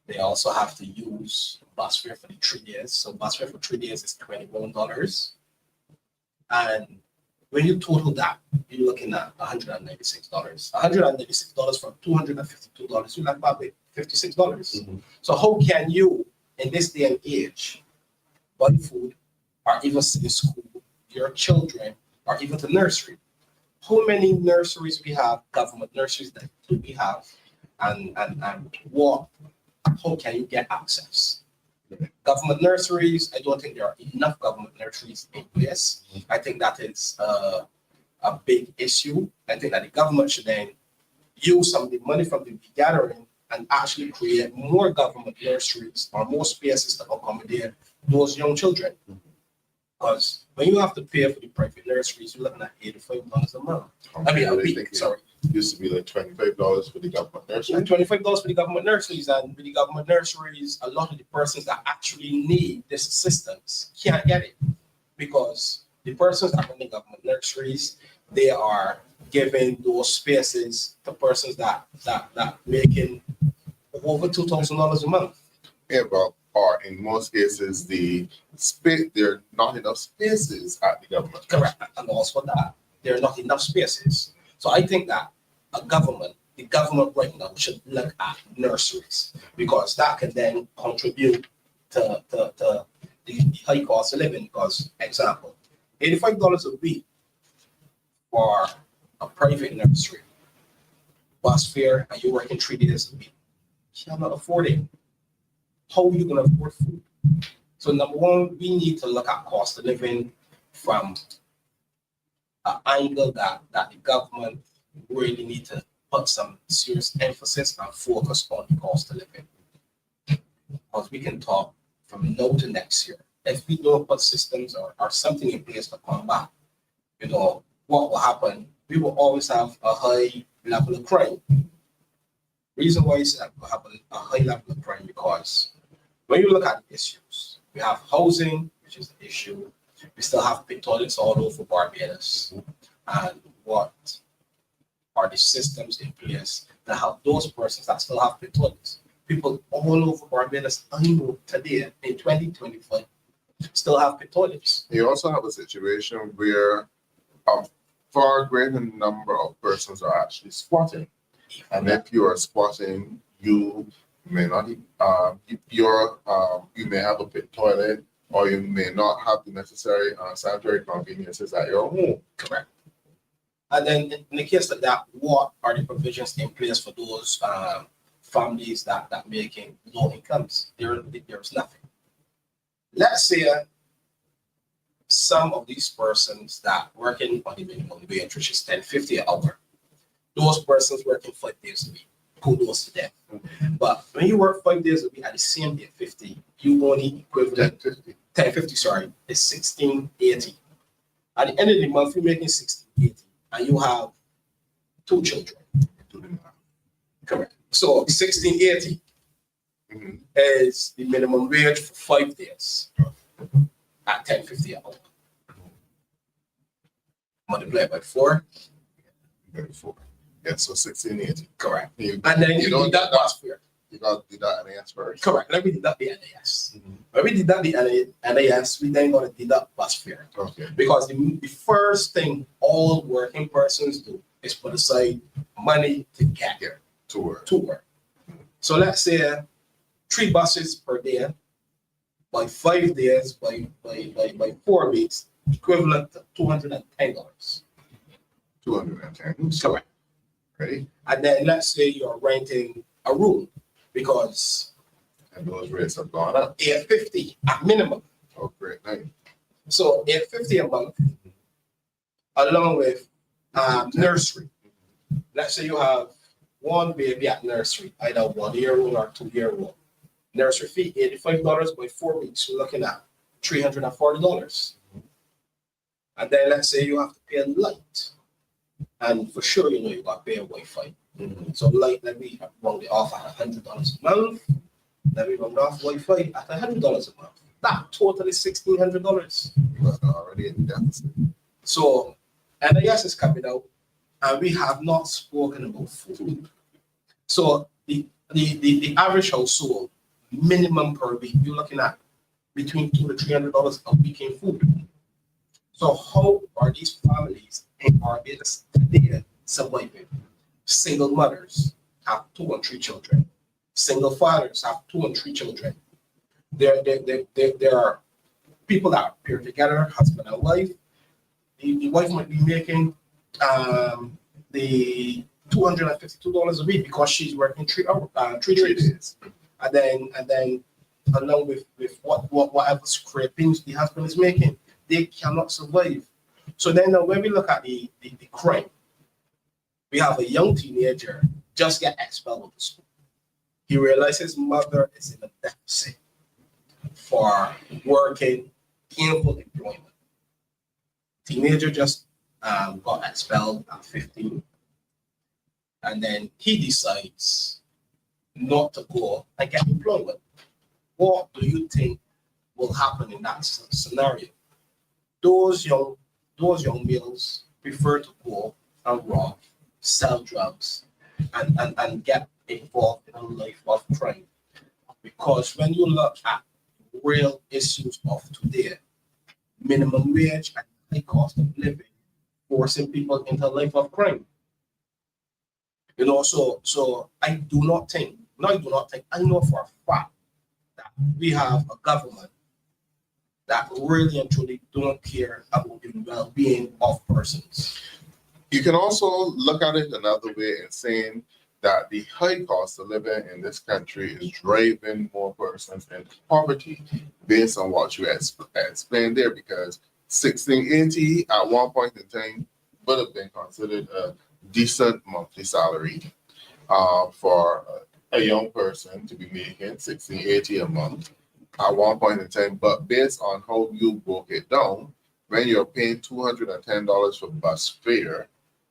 They also have to use bus fare for the 3 days. So bus fare for 3 days is $21. And when you total that, you're looking at $196. $196 for $252, you're like about $56. So how can you, in this day and age, buy food or even send to school your children or even to nursery? how many nurseries we have, government nurseries that do we have, and what, how can you get access? Government nurseries, I don't think there are enough government nurseries in place. I think that is a big issue. I think that the government should then use some of the money from the gathering and actually create more government nurseries or more spaces to accommodate those young children. Because when you have to pay for the private nurseries, you're looking at $85 a month. I mean, a week, sorry. Used to be like $25 for the government nursery. And $25 for the government nurseries, and with the government nurseries, a lot of the persons that actually need this assistance can't get it, because the persons that run the government nurseries, they are giving those spaces to persons that making over $2,000 a month. Yeah, well, or in most cases, there are not enough spaces at the government. Correct, and also that there are not enough spaces. So I think that the government right now should look at nurseries, because that can then contribute to the high cost of living. Because, example, $85 a week for a private nursery, bus fare, and you're working 3 days a week, you cannot afford it. How are you going to afford food? So number one, we need to look at cost of living from an angle that the government really need to put some serious emphasis and focus on the cost of living. Because we can talk from now to next year. If we don't put systems or something in place to combat, what will happen? We will always have a high level of crime. Reason why I say we'll have a high level of crime, because when you look at the issues, we have housing, which is the issue. We still have pit toilets all over Barbados. And what are the systems in place to help those persons that still have pit toilets? People all over Barbados, I know today in 2025, still have pit toilets. You also have a situation where a far greater number of persons are actually squatting. And if you are squatting, you may not, you may have a pit toilet, or you may not have the necessary sanitary conveniences at your home. Correct. And then in the case of that, what are the provisions in place for those families that making low incomes? There's nothing. Let's say some of these persons that working on the minimum wage, which is $10.50 an hour, those persons working 5 days a week, kudos to them. But when you work 5 days a week at the same $8.50, you only equivalent $10.50, sorry, is $16.80. At the end of the month, you're making $16.80, and you have 2 children. Correct. So $16.80 is the minimum wage for 5 days at $10.50 an hour. Multiply by 4. Yeah, so $16.80. Correct. And then you deduct that bus fare. You got to deduct NAS first. Correct. Let me deduct the NAS. When we deduct the NAS, we then going to deduct bus fare. Okay. Because the first thing all working persons do is put aside money to get here To work. So let's say 3 buses per day, by 5 days, by 4 weeks, equivalent to $210. $210. Correct. Ready? And then let's say you're renting a room, because And those rates have gone up. $8.50 at minimum. Oh, great. Nice. So $8.50 a month, along with nursery. Let's say you have 1 baby at nursery, either 1-year-old or 2-year-old. Nursery fee $85 by 4 weeks. You're looking at $340. And then let's say you have to pay light, and for sure you got to pay Wi-Fi. So light, let me round it off at $100 a month. Let me round off Wi-Fi at $100 a month. That total is $1,600. You are already in deficit. So NIS is coming out, and we have not spoken about food. So the average household minimum per week, you're looking at between $200 to $300 a week in food. So how are these families in Barbados today surviving? Single mothers have 2 and 3 children. Single fathers have 2 and 3 children. There are people that appear together, husband and wife. The wife might be making the $252 a week because she's working 3 hours, 3 3 days. days. And then along with whatever scrapings the husband is making, they cannot survive. So then when we look at the crime, we have a young teenager just get expelled of the school. He realizes his mother is in a deficit for working gainful employment. Teenager just got expelled at 15. And then he decides not to go and get employment. What do you think will happen in that scenario? Those young males prefer to go and rob, sell drugs, and get involved in a life of crime. Because when you look at real issues of today, minimum wage and high cost of living, forcing people into a life of crime. You know, so I know for a fact that we have a government that really and truly don't care about the well-being of persons. You can also look at it another way and saying that the high cost of living in this country is driving more persons into poverty based on what you explained there, because 1680 at one point in time would have been considered a decent monthly salary for a young person to be making 1680 a month at one point in time. But based on how you broke it down, when you're paying $210 for bus fare,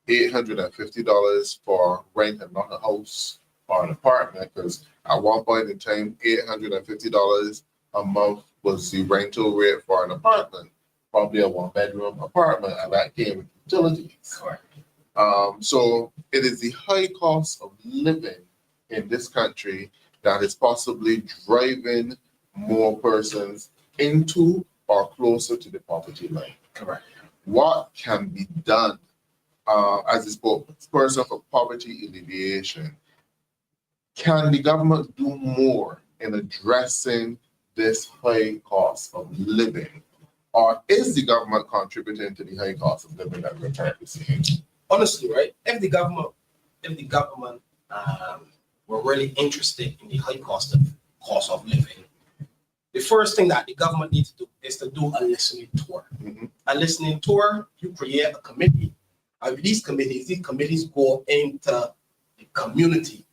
$850 for rent and not a house or an apartment, because at one point in time, $850 a month was the rental rate for an apartment, probably a 1-bedroom apartment, and that came with utilities. Correct. So it is the high cost of living in this country that is possibly driving more persons into or closer to the poverty line. Correct. What can be done as a spokesperson for poverty alleviation? Can the government do more in addressing this high cost of living? Or is the government contributing to the high cost of living that we're currently seeing? Honestly, right? If the government were really interested in the high cost of living, the first thing that the government needs to do is to do a listening tour. Mm-hmm. A listening tour, you create a committee. And these committees go into the community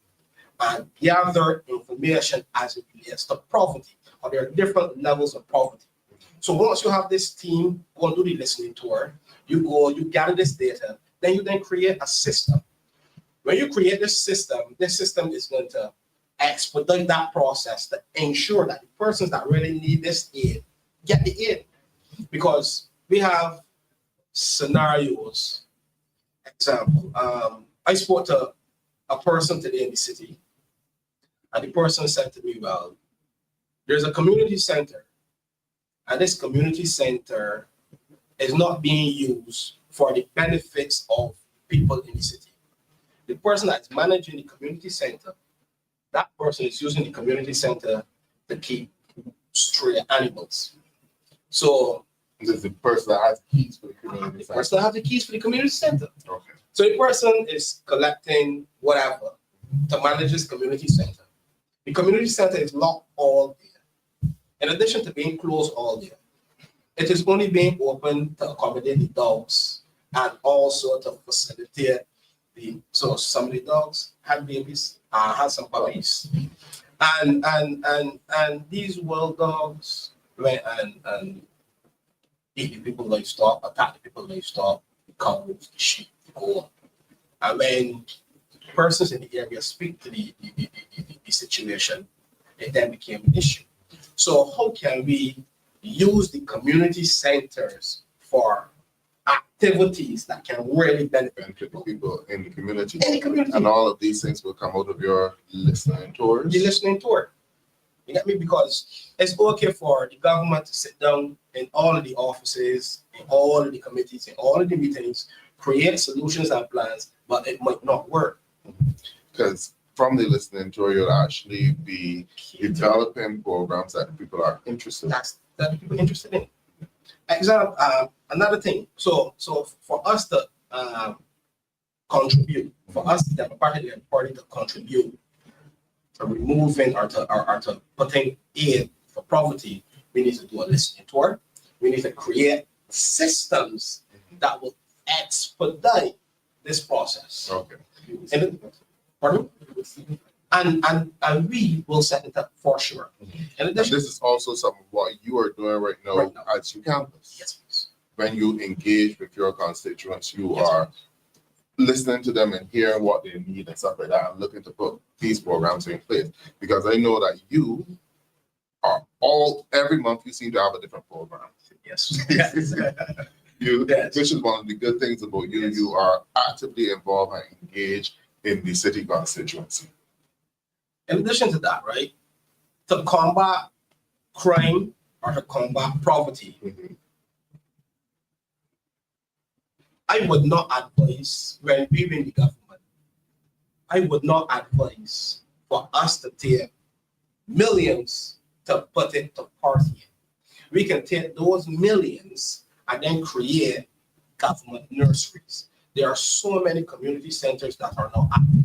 and gather information as it relates to poverty. Or there are different levels of poverty. So once you have this team go and do the listening tour, you gather this data, then you create a system. When you create this system is going to expedite that process to ensure that the persons that really need this aid get the aid. Because we have scenarios. Example, I spoke to a person today in the city, and the person said to me, well, there's a community center, and this community center is not being used for the benefits of people in the city. The person that's managing the community center, that person is using the community center to keep stray animals. So This is the person that has keys for the community the center. person that has the keys for the community center. Okay. So the person is collecting whatever to manage this community center. The community center is locked all day. In addition to being closed all day, it is only being open to accommodate the dogs and also to facilitate so some of the dogs had babies, had some puppies. And these wild dogs went and eat the people's livestock, attack the people's livestock, the cows, the sheep, the goat. And when persons in the area speak to the situation, it then became an issue. So how can we use the community centers for activities that can really benefit The people in the community. in the community? And all of these things will come out of your listening tours. The listening tour. You get me? Because it's okay for the government to sit down in all of the offices, in all of the committees, in all of the meetings, create solutions and plans, but it might not work. Because from the listening tour, you'll actually be developing programs that people are interested in. That people interested in. Example, another thing. So for us to contribute, for us, the Democratic Party to contribute to removing or to putting aid for poverty, we need to do a listening tour. We need to create systems that will expedite this process. Okay. Pardon? And we will set it up for sure. In And this is also some of what you are doing right now at your campus. Yes, please. When you engage with your constituents, you Yes, are listening to them and hearing what they need and stuff like that, and looking to put these programs in place. Because I know that you are every month you seem to have a different program. Yes. Yes. Yes. Which is one of the good things about you. Yes. You are actively involved and engaged in the city constituency. In addition to that, right, to combat crime or to combat poverty, I would not advise, when we were in the government, I would not advise for us to take millions to put it to party. We can take those millions and then create government nurseries. There are so many community centers that are not active.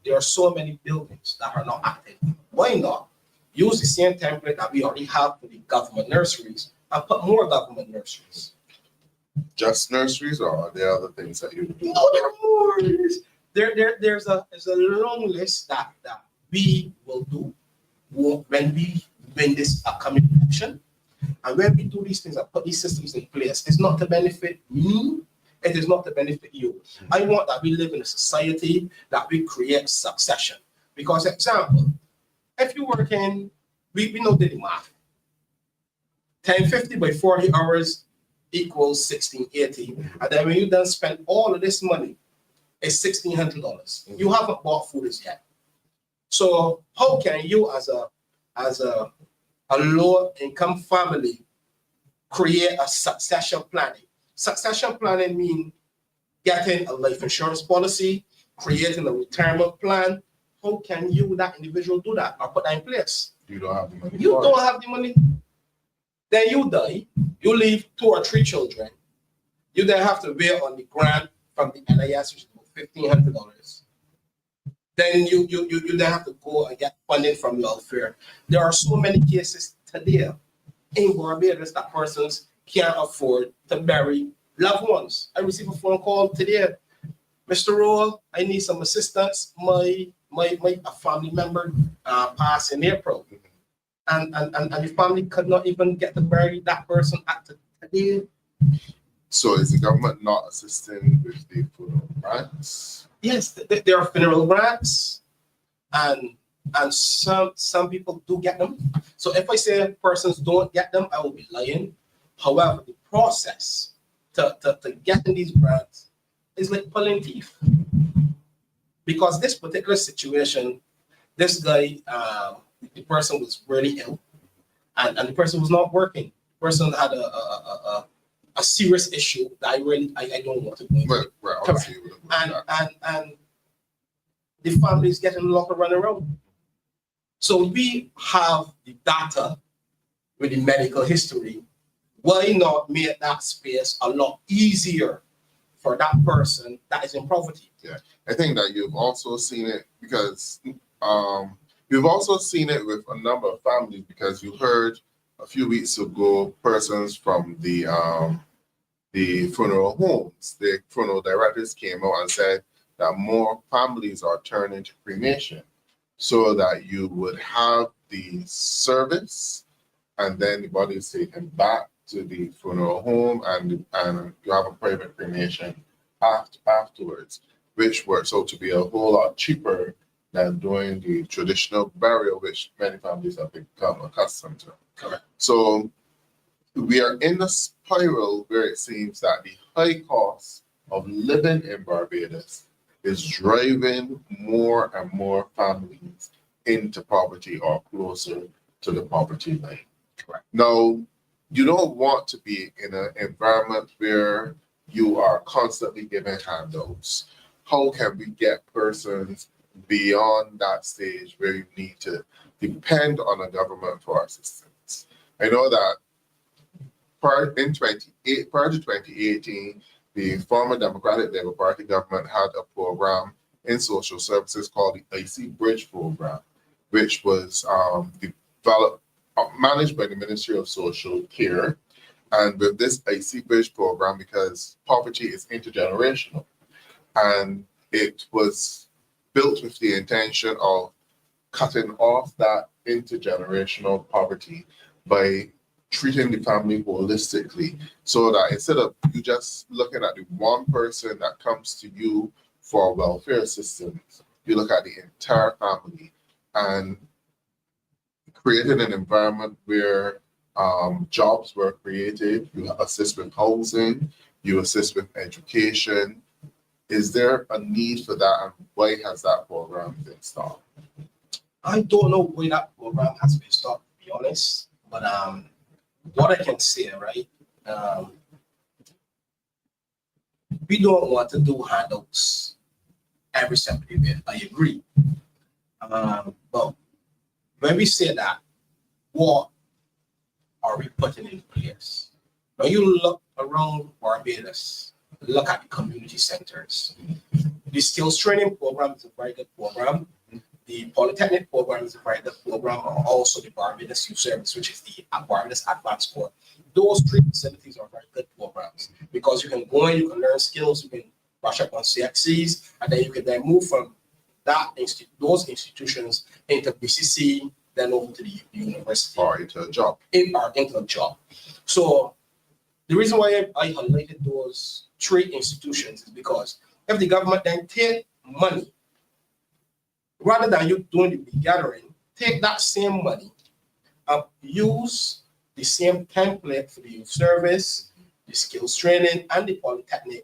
There are so many buildings that are not active. Why not use the same template that we already have for the government nurseries and put more government nurseries? Just nurseries, or are there other things that you do? No, there are more. There's a long list that we will do when we win this upcoming election. And when we do these things and put these systems in place, it's not to benefit me. It is not to benefit you. I want that we live in a society that we create succession. Because, example, if you work in, we know the math. 1050 by 40 hours equals 1680. And then when you done spend all of this money, it's $1,600. You haven't bought food as yet. So how can you, as a low income family, create a succession planning? Succession planning means getting a life insurance policy, creating a retirement plan. How can you, that individual, do that or put that in place? You don't have the money. You don't have the money. Then you die. You leave 2 or 3 children. You then have to wait on the grant from the NIS, which is $1,500. Then you then have to go and get funding from welfare. There are so many cases today in Barbados that persons can't afford to bury loved ones. I received a phone call today. Mr. Rowe, I need some assistance. My family member passed in April. And the family could not even get to bury that person at today. So is the government not assisting with the funeral grants? Yes, there are funeral grants, and some people do get them. So if I say persons don't get them, I will be lying. However, the process to getting these grants is like pulling teeth. Because this particular situation, this guy, the person was really ill, and the person was not working. The person had a serious issue that I don't want to go into. Right, Correct. And the family is getting a lot of run around. So we have the data with the medical history. Why not make that space a lot easier for that person that is in poverty? Yeah, I think that you've also seen it because you've also seen it with a number of families, because you heard a few weeks ago persons from the funeral homes, the funeral directors came out and said that more families are turning to cremation, so that you would have the service and then the body is taken back to the funeral home and you have a private cremation afterwards, which works out to be a whole lot cheaper than doing the traditional burial, which many families have become accustomed to. Correct. So we are in a spiral where it seems that the high cost of living in Barbados is driving more and more families into poverty or closer to the poverty line. Correct. Now, you don't want to be in an environment where you are constantly giving handouts. How can we get persons beyond that stage where you need to depend on a government for assistance? I know that prior to 2018, the former Democratic Labour Party government had a program in social services called the IC Bridge program, which was developed, managed by the Ministry of Social Care. And with this IC Bridge program, because poverty is intergenerational, and it was built with the intention of cutting off that intergenerational poverty by treating the family holistically, so that instead of you just looking at the one person that comes to you for welfare assistance, you look at the entire family, and created an environment where jobs were created. You assist with housing, you assist with education. Is there a need for that, and why has that program been stopped? I don't know why that program has been stopped, to be honest. But what I can say, right? We don't want to do handouts every step of the way. I agree. But when we say that, what are we putting in place? When you look around Barbados, look at the community centers. The skills training program is a very good program. The Polytechnic program is a very good program, and also the Barbados Youth Service, which is the Barbados Advanced Course. Those three facilities are very good programs because you can go in, you can learn skills, you can brush up on CXCs, and then you can then move from those institutions into BCC, then over to the university. Or into a job. Into a job. So the reason why I highlighted those three institutions is because if the government then take money, rather than you doing the gathering, take that same money and use the same template for the youth service, the skills training, and the polytechnic,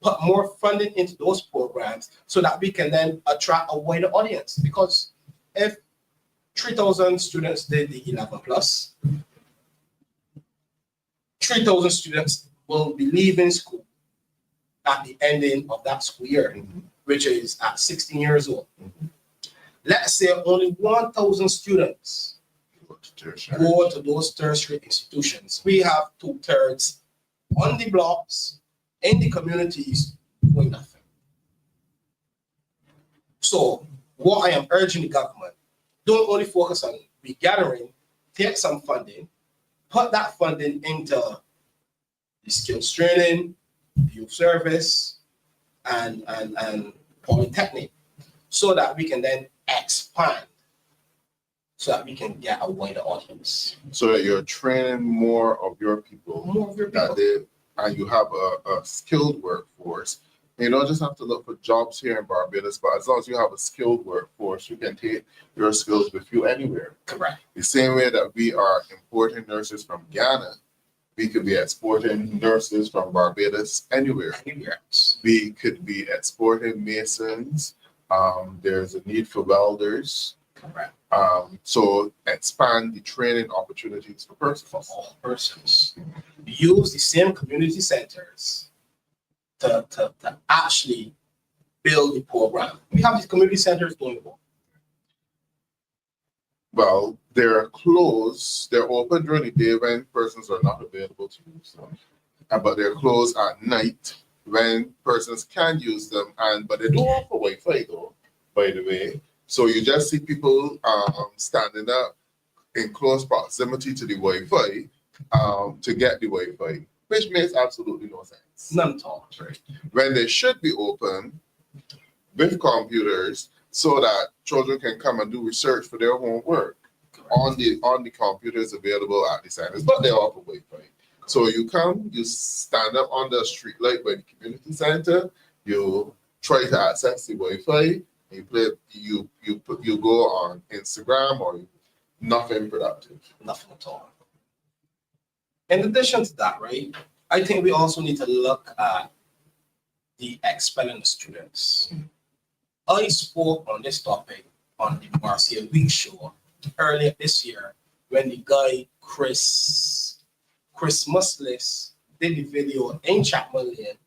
put more funding into those programs so that we can then attract a wider audience. Because if 3,000 students did the 11 plus, 3,000 students will be leaving school at the ending of that school year, which is at 16 years old. Let's say only 1,000 students go to those tertiary institutions. We have 2/3 on the blocks, in the communities, doing nothing. So what I am urging the government, don't only focus on regathering, take some funding, put that funding into the skills training, the youth service, and polytechnic, so that we can then expand, so that we can get a wider audience. So that you're training more of your people, and you have a skilled workforce. You don't just have to look for jobs here in Barbados, but as long as you have a skilled workforce, you can take your skills with you anywhere. Correct. The same way that we are importing nurses from Ghana, we could be exporting nurses from Barbados anywhere. Anywhere. We could be exporting masons. There's a need for welders. Correct. So expand the training opportunities for persons. For all persons. Use the same community centers to actually build the program. We have these community centers doing well. Well, they're closed. They're open during the day when persons are not available to use them, but they're closed at night when persons can use them. But they don't offer Wi-Fi though, by the way. So you just see people standing up in close proximity to the Wi-Fi to get the Wi-Fi, which makes absolutely no sense. None at all. Right. When they should be open with computers so that children can come and do research for their homework on the computers available at the centers, but they offer Wi-Fi. So you come, you stand up on the street light by the community center, you try to access the Wi-Fi, you go on Instagram or nothing productive. Nothing at all. In addition to that, right, I think we also need to look at the expelling the students. I spoke on this topic on the Marcia Week show earlier this year when the guy Chris Muslis did the video in Chapman Lane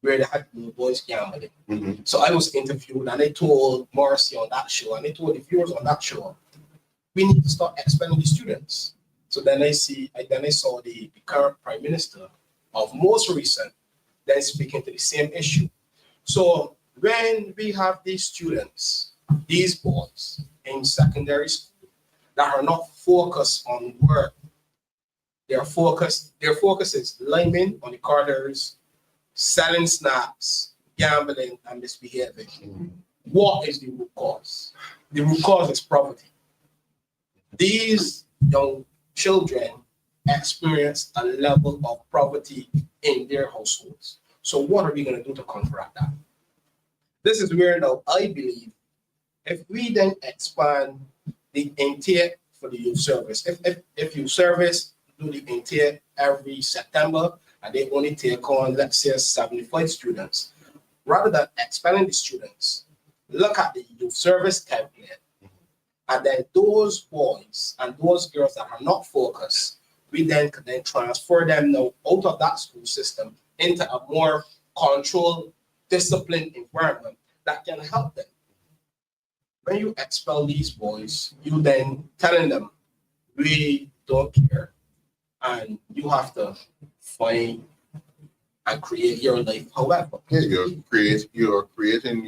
where they had the boys gambling. So I was interviewed and I told Marcia on that show and I told the viewers on that show, we need to start expelling the students. So then I saw the current Prime Minister of most recent then speaking to the same issue. So when we have these students, these boys in secondary school that are not focused on work, their focus is liming on the corners, selling snacks, gambling, and misbehaving. What is the root cause? The root cause is poverty. These young children experience a level of poverty in their households. So what are we going to do to counteract that? This is where now I believe if we then expand the intake for the youth service, if youth service do the intake every September and they only take on, let's say, 75 students, rather than expanding the students, look at the youth service template. And then those boys and those girls that are not focused, we then can then transfer them now out of that school system into a more controlled, disciplined environment that can help them. When you expel these boys, you then telling them, we don't care. And you have to find and create your life however. Yeah, you're creating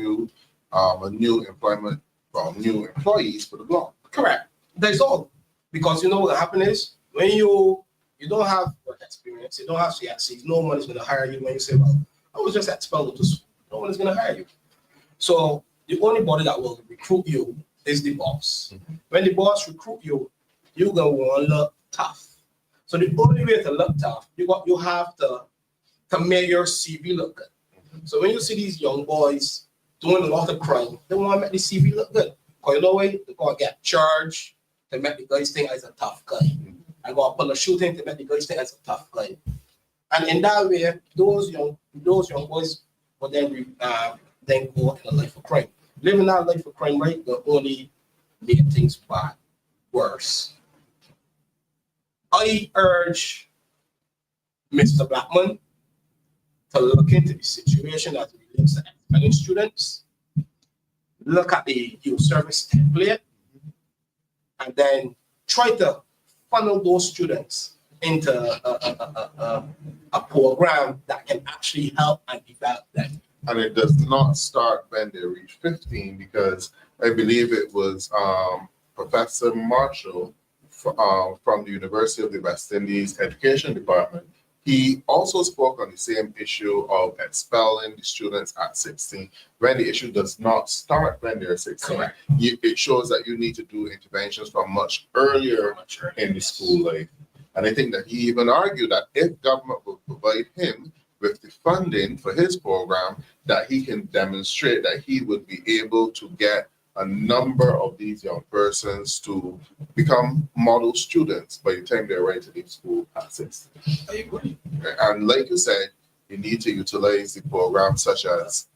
a new employment from new employees for the block. Correct. That's all. Because you know what happens is when you don't have work experience, you don't have CSCs, no one is going to hire you when you say, well, I was just expelled to school. No one is going to hire you. So the only body that will recruit you is the boss. When the boss recruit you, you're going to want to look tough. So the only way to look tough, you have to make your CV look good. So when you see these young boys doing a lot of crime, they want to make the CV look good. Because you know what? They're going to get charged to make the guys think as a tough guy. I got to pull a shooting to make the guys think as a tough guy. And in that way, those young boys will then go in a life of crime. Living that life of crime, right, will only make things bad, worse. I urge Mr. Blackman to look into the situation as it relates to expelling students, look at the youth service template, and then try to funnel those students into a program that can actually help and develop them. And it does not start when they reach 15, because I believe it was Professor Marshall from the University of the West Indies Education Department. He also spoke on the same issue of expelling the students at 16, when the issue does not start when they're 16. Correct. It shows that you need to do interventions from much earlier in the school life. And I think that he even argued that if government will provide him with the funding for his program, that he can demonstrate that he would be able to get a number of these young persons to become model students by the time they're ready to leave school at 16. I agree. And like you said, you need to utilize the programs such as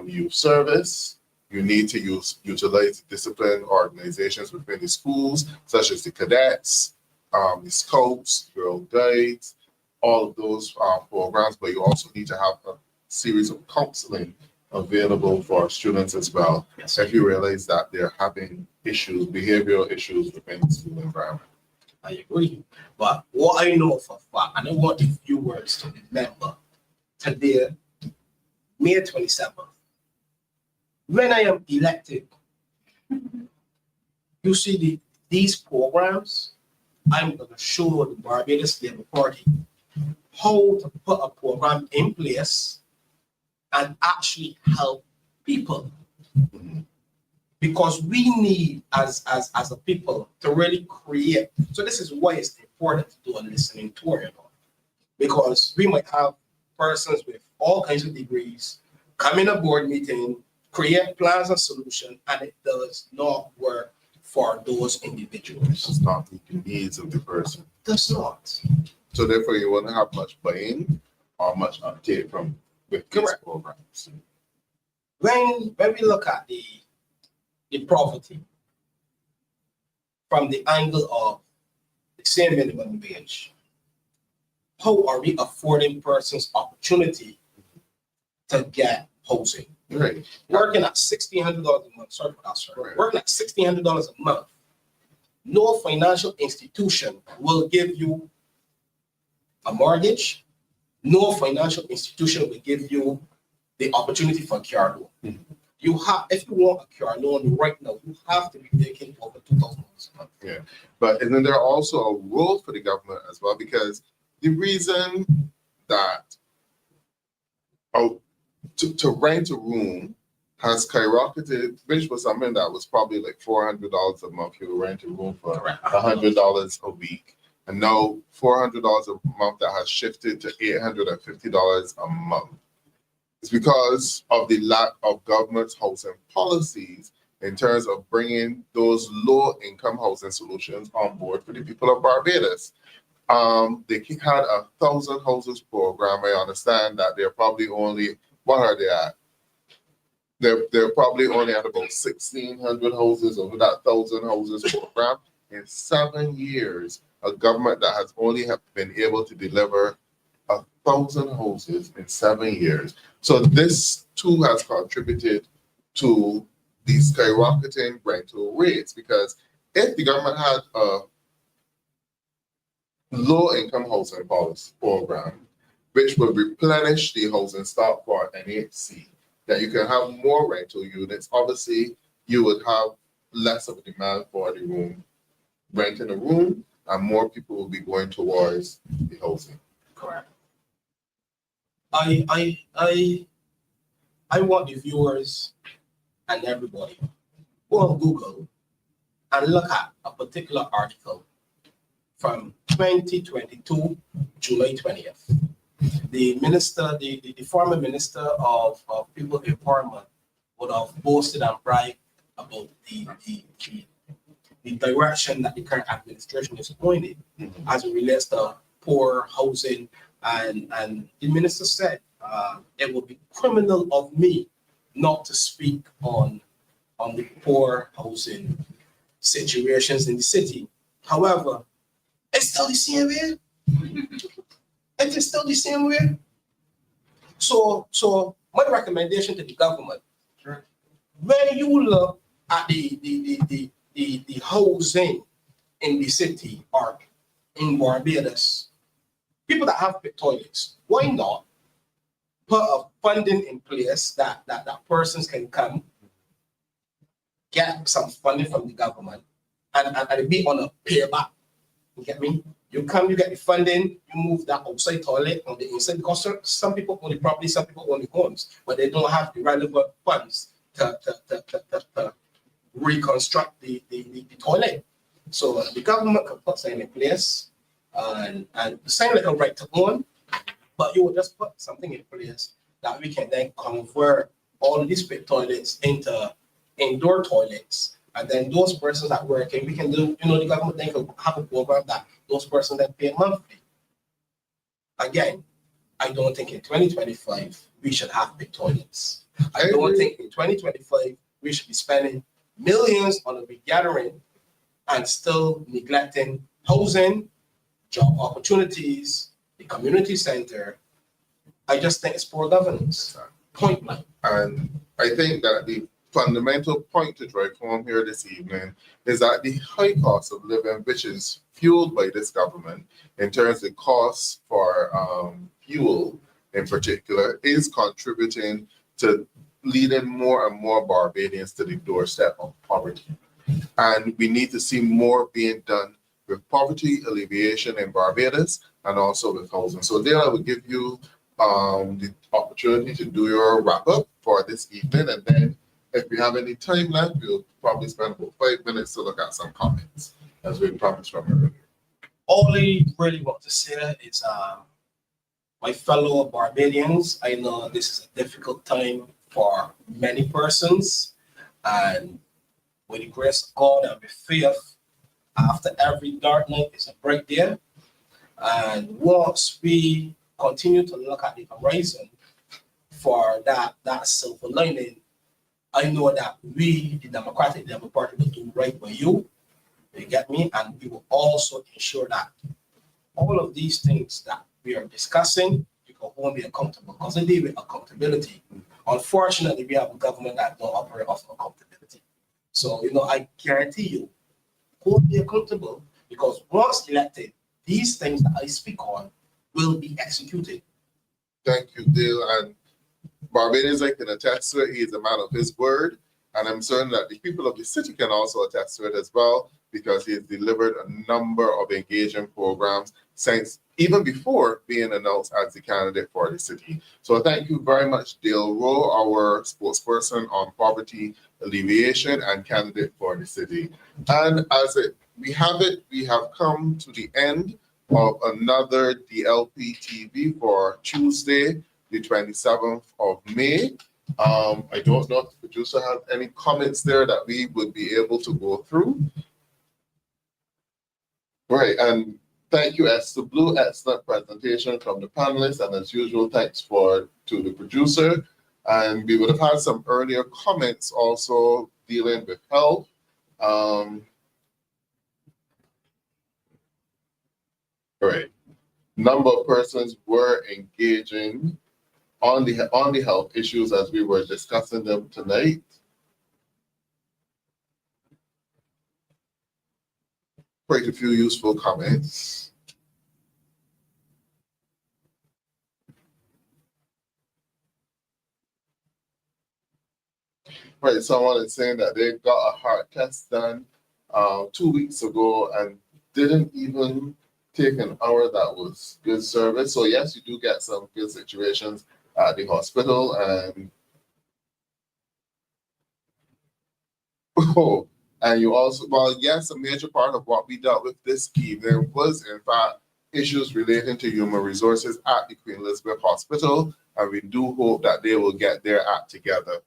youth service. You need to utilize the discipline organizations within the schools, such as the cadets, the scouts, Girl Guides, all of those programs. But you also need to have a series of counseling available for students as well. Yes. If you realize that they're having issues, behavioral issues within the school environment. I agree. But what I know for a fact, and I want the viewers to remember, today, May 27th, when I am elected, you see these programs, I'm going to show the Barbados Labour Party how to put a program in place and actually help people. Because we need, as a people, to really create. So this is why it's important to do a listening tour, you know, because we might have persons with all kinds of degrees come in a board meeting, create plans and solutions, and it does not work for those individuals. It does not meet the needs of the person. It does not. So therefore, you won't have much buy-in or much uptake from with these Correct. programs. When we look at the poverty from the angle of the same minimum wage, how are we affording persons opportunity to get housing? Right. Working at $1,600 a month, sorry for that, sir. Right. Working at $1,600 a month, no financial institution will give you a mortgage, no financial institution will give you the opportunity for a car loan. You have, if you want a car loan right now, you have to be making over $2,000 a month. Yeah, but isn't there also a role for the government as well? Because the reason that to rent a room has skyrocketed, which was something that was probably like $400 a month. You would rent a room for $100 a week, and now $400 a month that has shifted to $850 a month. It's because of the lack of government's housing policies in terms of bringing those low-income housing solutions on board for the people of Barbados. They had 1,000 houses program. I understand that they're probably only, what are they at? They're probably only at about 1,600 houses of that 1,000 houses program. In 7 years, a government that has only been able to deliver 1,000 houses in 7 years. So this too has contributed to the skyrocketing rental rates, because if the government had a low-income housing policy program, which would replenish the housing stock for NHC, that you can have more rental units, obviously you would have less of a demand for the room, renting a room, and more people will be going towards the housing. Correct. I want the viewers and everybody go on Google and look at a particular article from 2022, July 20th. The minister, the former minister of people empowerment would have boasted and bragged about the direction that the current administration is going in as it relates to poor housing. And the minister said it would be criminal of me not to speak on the poor housing situations in the city. However, it's still the same way. It is still the same way. So my recommendation to the government, when you look at the housing in the city or in Barbados, people that have big toilets, why not put a funding in place that persons can come, get some funding from the government, and be on a payback. You get me? You come, you get the funding, you move that outside toilet on the inside, because some people own the property, some people own the homes, but they don't have the relevant funds to reconstruct the toilet. So the government can put something in place and sign like a right to own, but you will just put something in place that we can then convert all of these big toilets into indoor toilets. And then those persons that working, we can do, the government then can have a program that those persons that pay monthly. Again, I don't think in 2025 we should have big toilets. I don't think in 2025 we should be spending millions on a big gathering and still neglecting housing, job opportunities, the community center. I just think it's poor governance. Point blank. And I think that the fundamental point to drive home here this evening is that the high cost of living, which is fueled by this government in terms of costs for fuel in particular, is contributing to leading more and more Barbadians to the doorstep of poverty. And we need to see more being done with poverty alleviation in Barbados and also with housing. So there I will give you the opportunity to do your wrap up for this evening, and then if we have any time left, we'll probably spend about 5 minutes to look at some comments, as we promised from earlier. All I really want to say is, my fellow Barbadians, I know this is a difficult time for many persons, and with the grace of God and with faith, after every dark night is a bright day. And once we continue to look at the horizon for that silver lining, I know that we, the Democratic Party, will do right by you. You get me? And we will also ensure that all of these things that we are discussing, you can hold me accountable, because they deal with accountability. Unfortunately, we have a government that don't operate off accountability. So, I guarantee you, hold me accountable, because once elected, these things that I speak on will be executed. Thank you, Dale. And Barbados, I can attest to it. He is a man of his word. And I'm certain that the people of the city can also attest to it as well, because he has delivered a number of engaging programs since even before being announced as the candidate for the city. So thank you very much, Dale Rowe, our spokesperson on poverty alleviation and candidate for the city. And we have come to the end of another DLP TV for Tuesday, the 27th of May. I don't know if the producer has any comments there that we would be able to go through. Right, and thank you, Esther Blue. Excellent presentation from the panelists, and as usual, thanks to the producer. And we would have had some earlier comments also dealing with health. Right, number of persons were engaging on the health issues as we were discussing them tonight. Quite a few useful comments. Right, someone is saying that they got a heart test done 2 weeks ago and didn't even take an hour. That was good service. So yes, you do get some good situations at the hospital. And and you also, well, yes, a major part of what we dealt with this evening was in fact issues relating to human resources at the Queen Elizabeth Hospital, and we do hope that they will get their act together.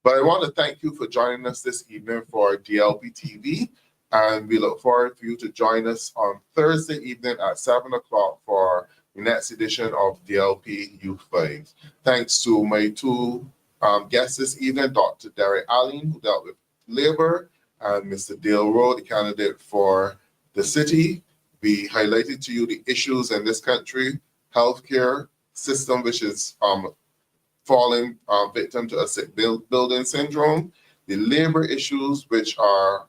But I want to thank you for joining us this evening for DLP TV, and we look forward for you to join us on Thursday evening at 7 o'clock for the next edition of DLP Youth 5. Thanks to my two guests this evening, Dr. Derek Alleyne, who dealt with labor, and Mr. Dale Rowe, the candidate for the city. We highlighted to you the issues in this country, healthcare system, which is falling victim to a sick building syndrome, the labor issues, which are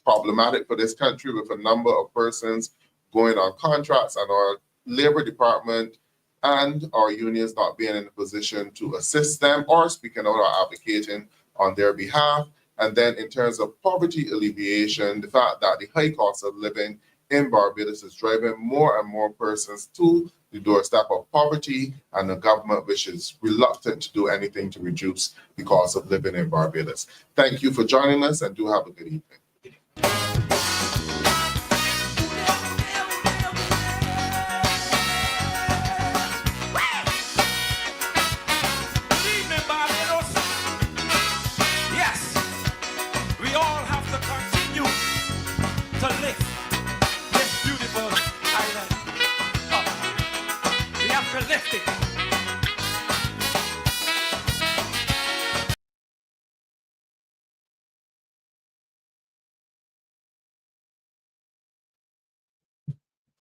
problematic for this country with a number of persons going on contracts and our labor department and our unions not being in a position to assist them or speaking out or advocating on their behalf. And then in terms of poverty alleviation, the fact that the high cost of living in Barbados is driving more and more persons to the doorstep of poverty, and the government which is reluctant to do anything to reduce the cost of living in Barbados. Thank you for joining us, and do have a good evening.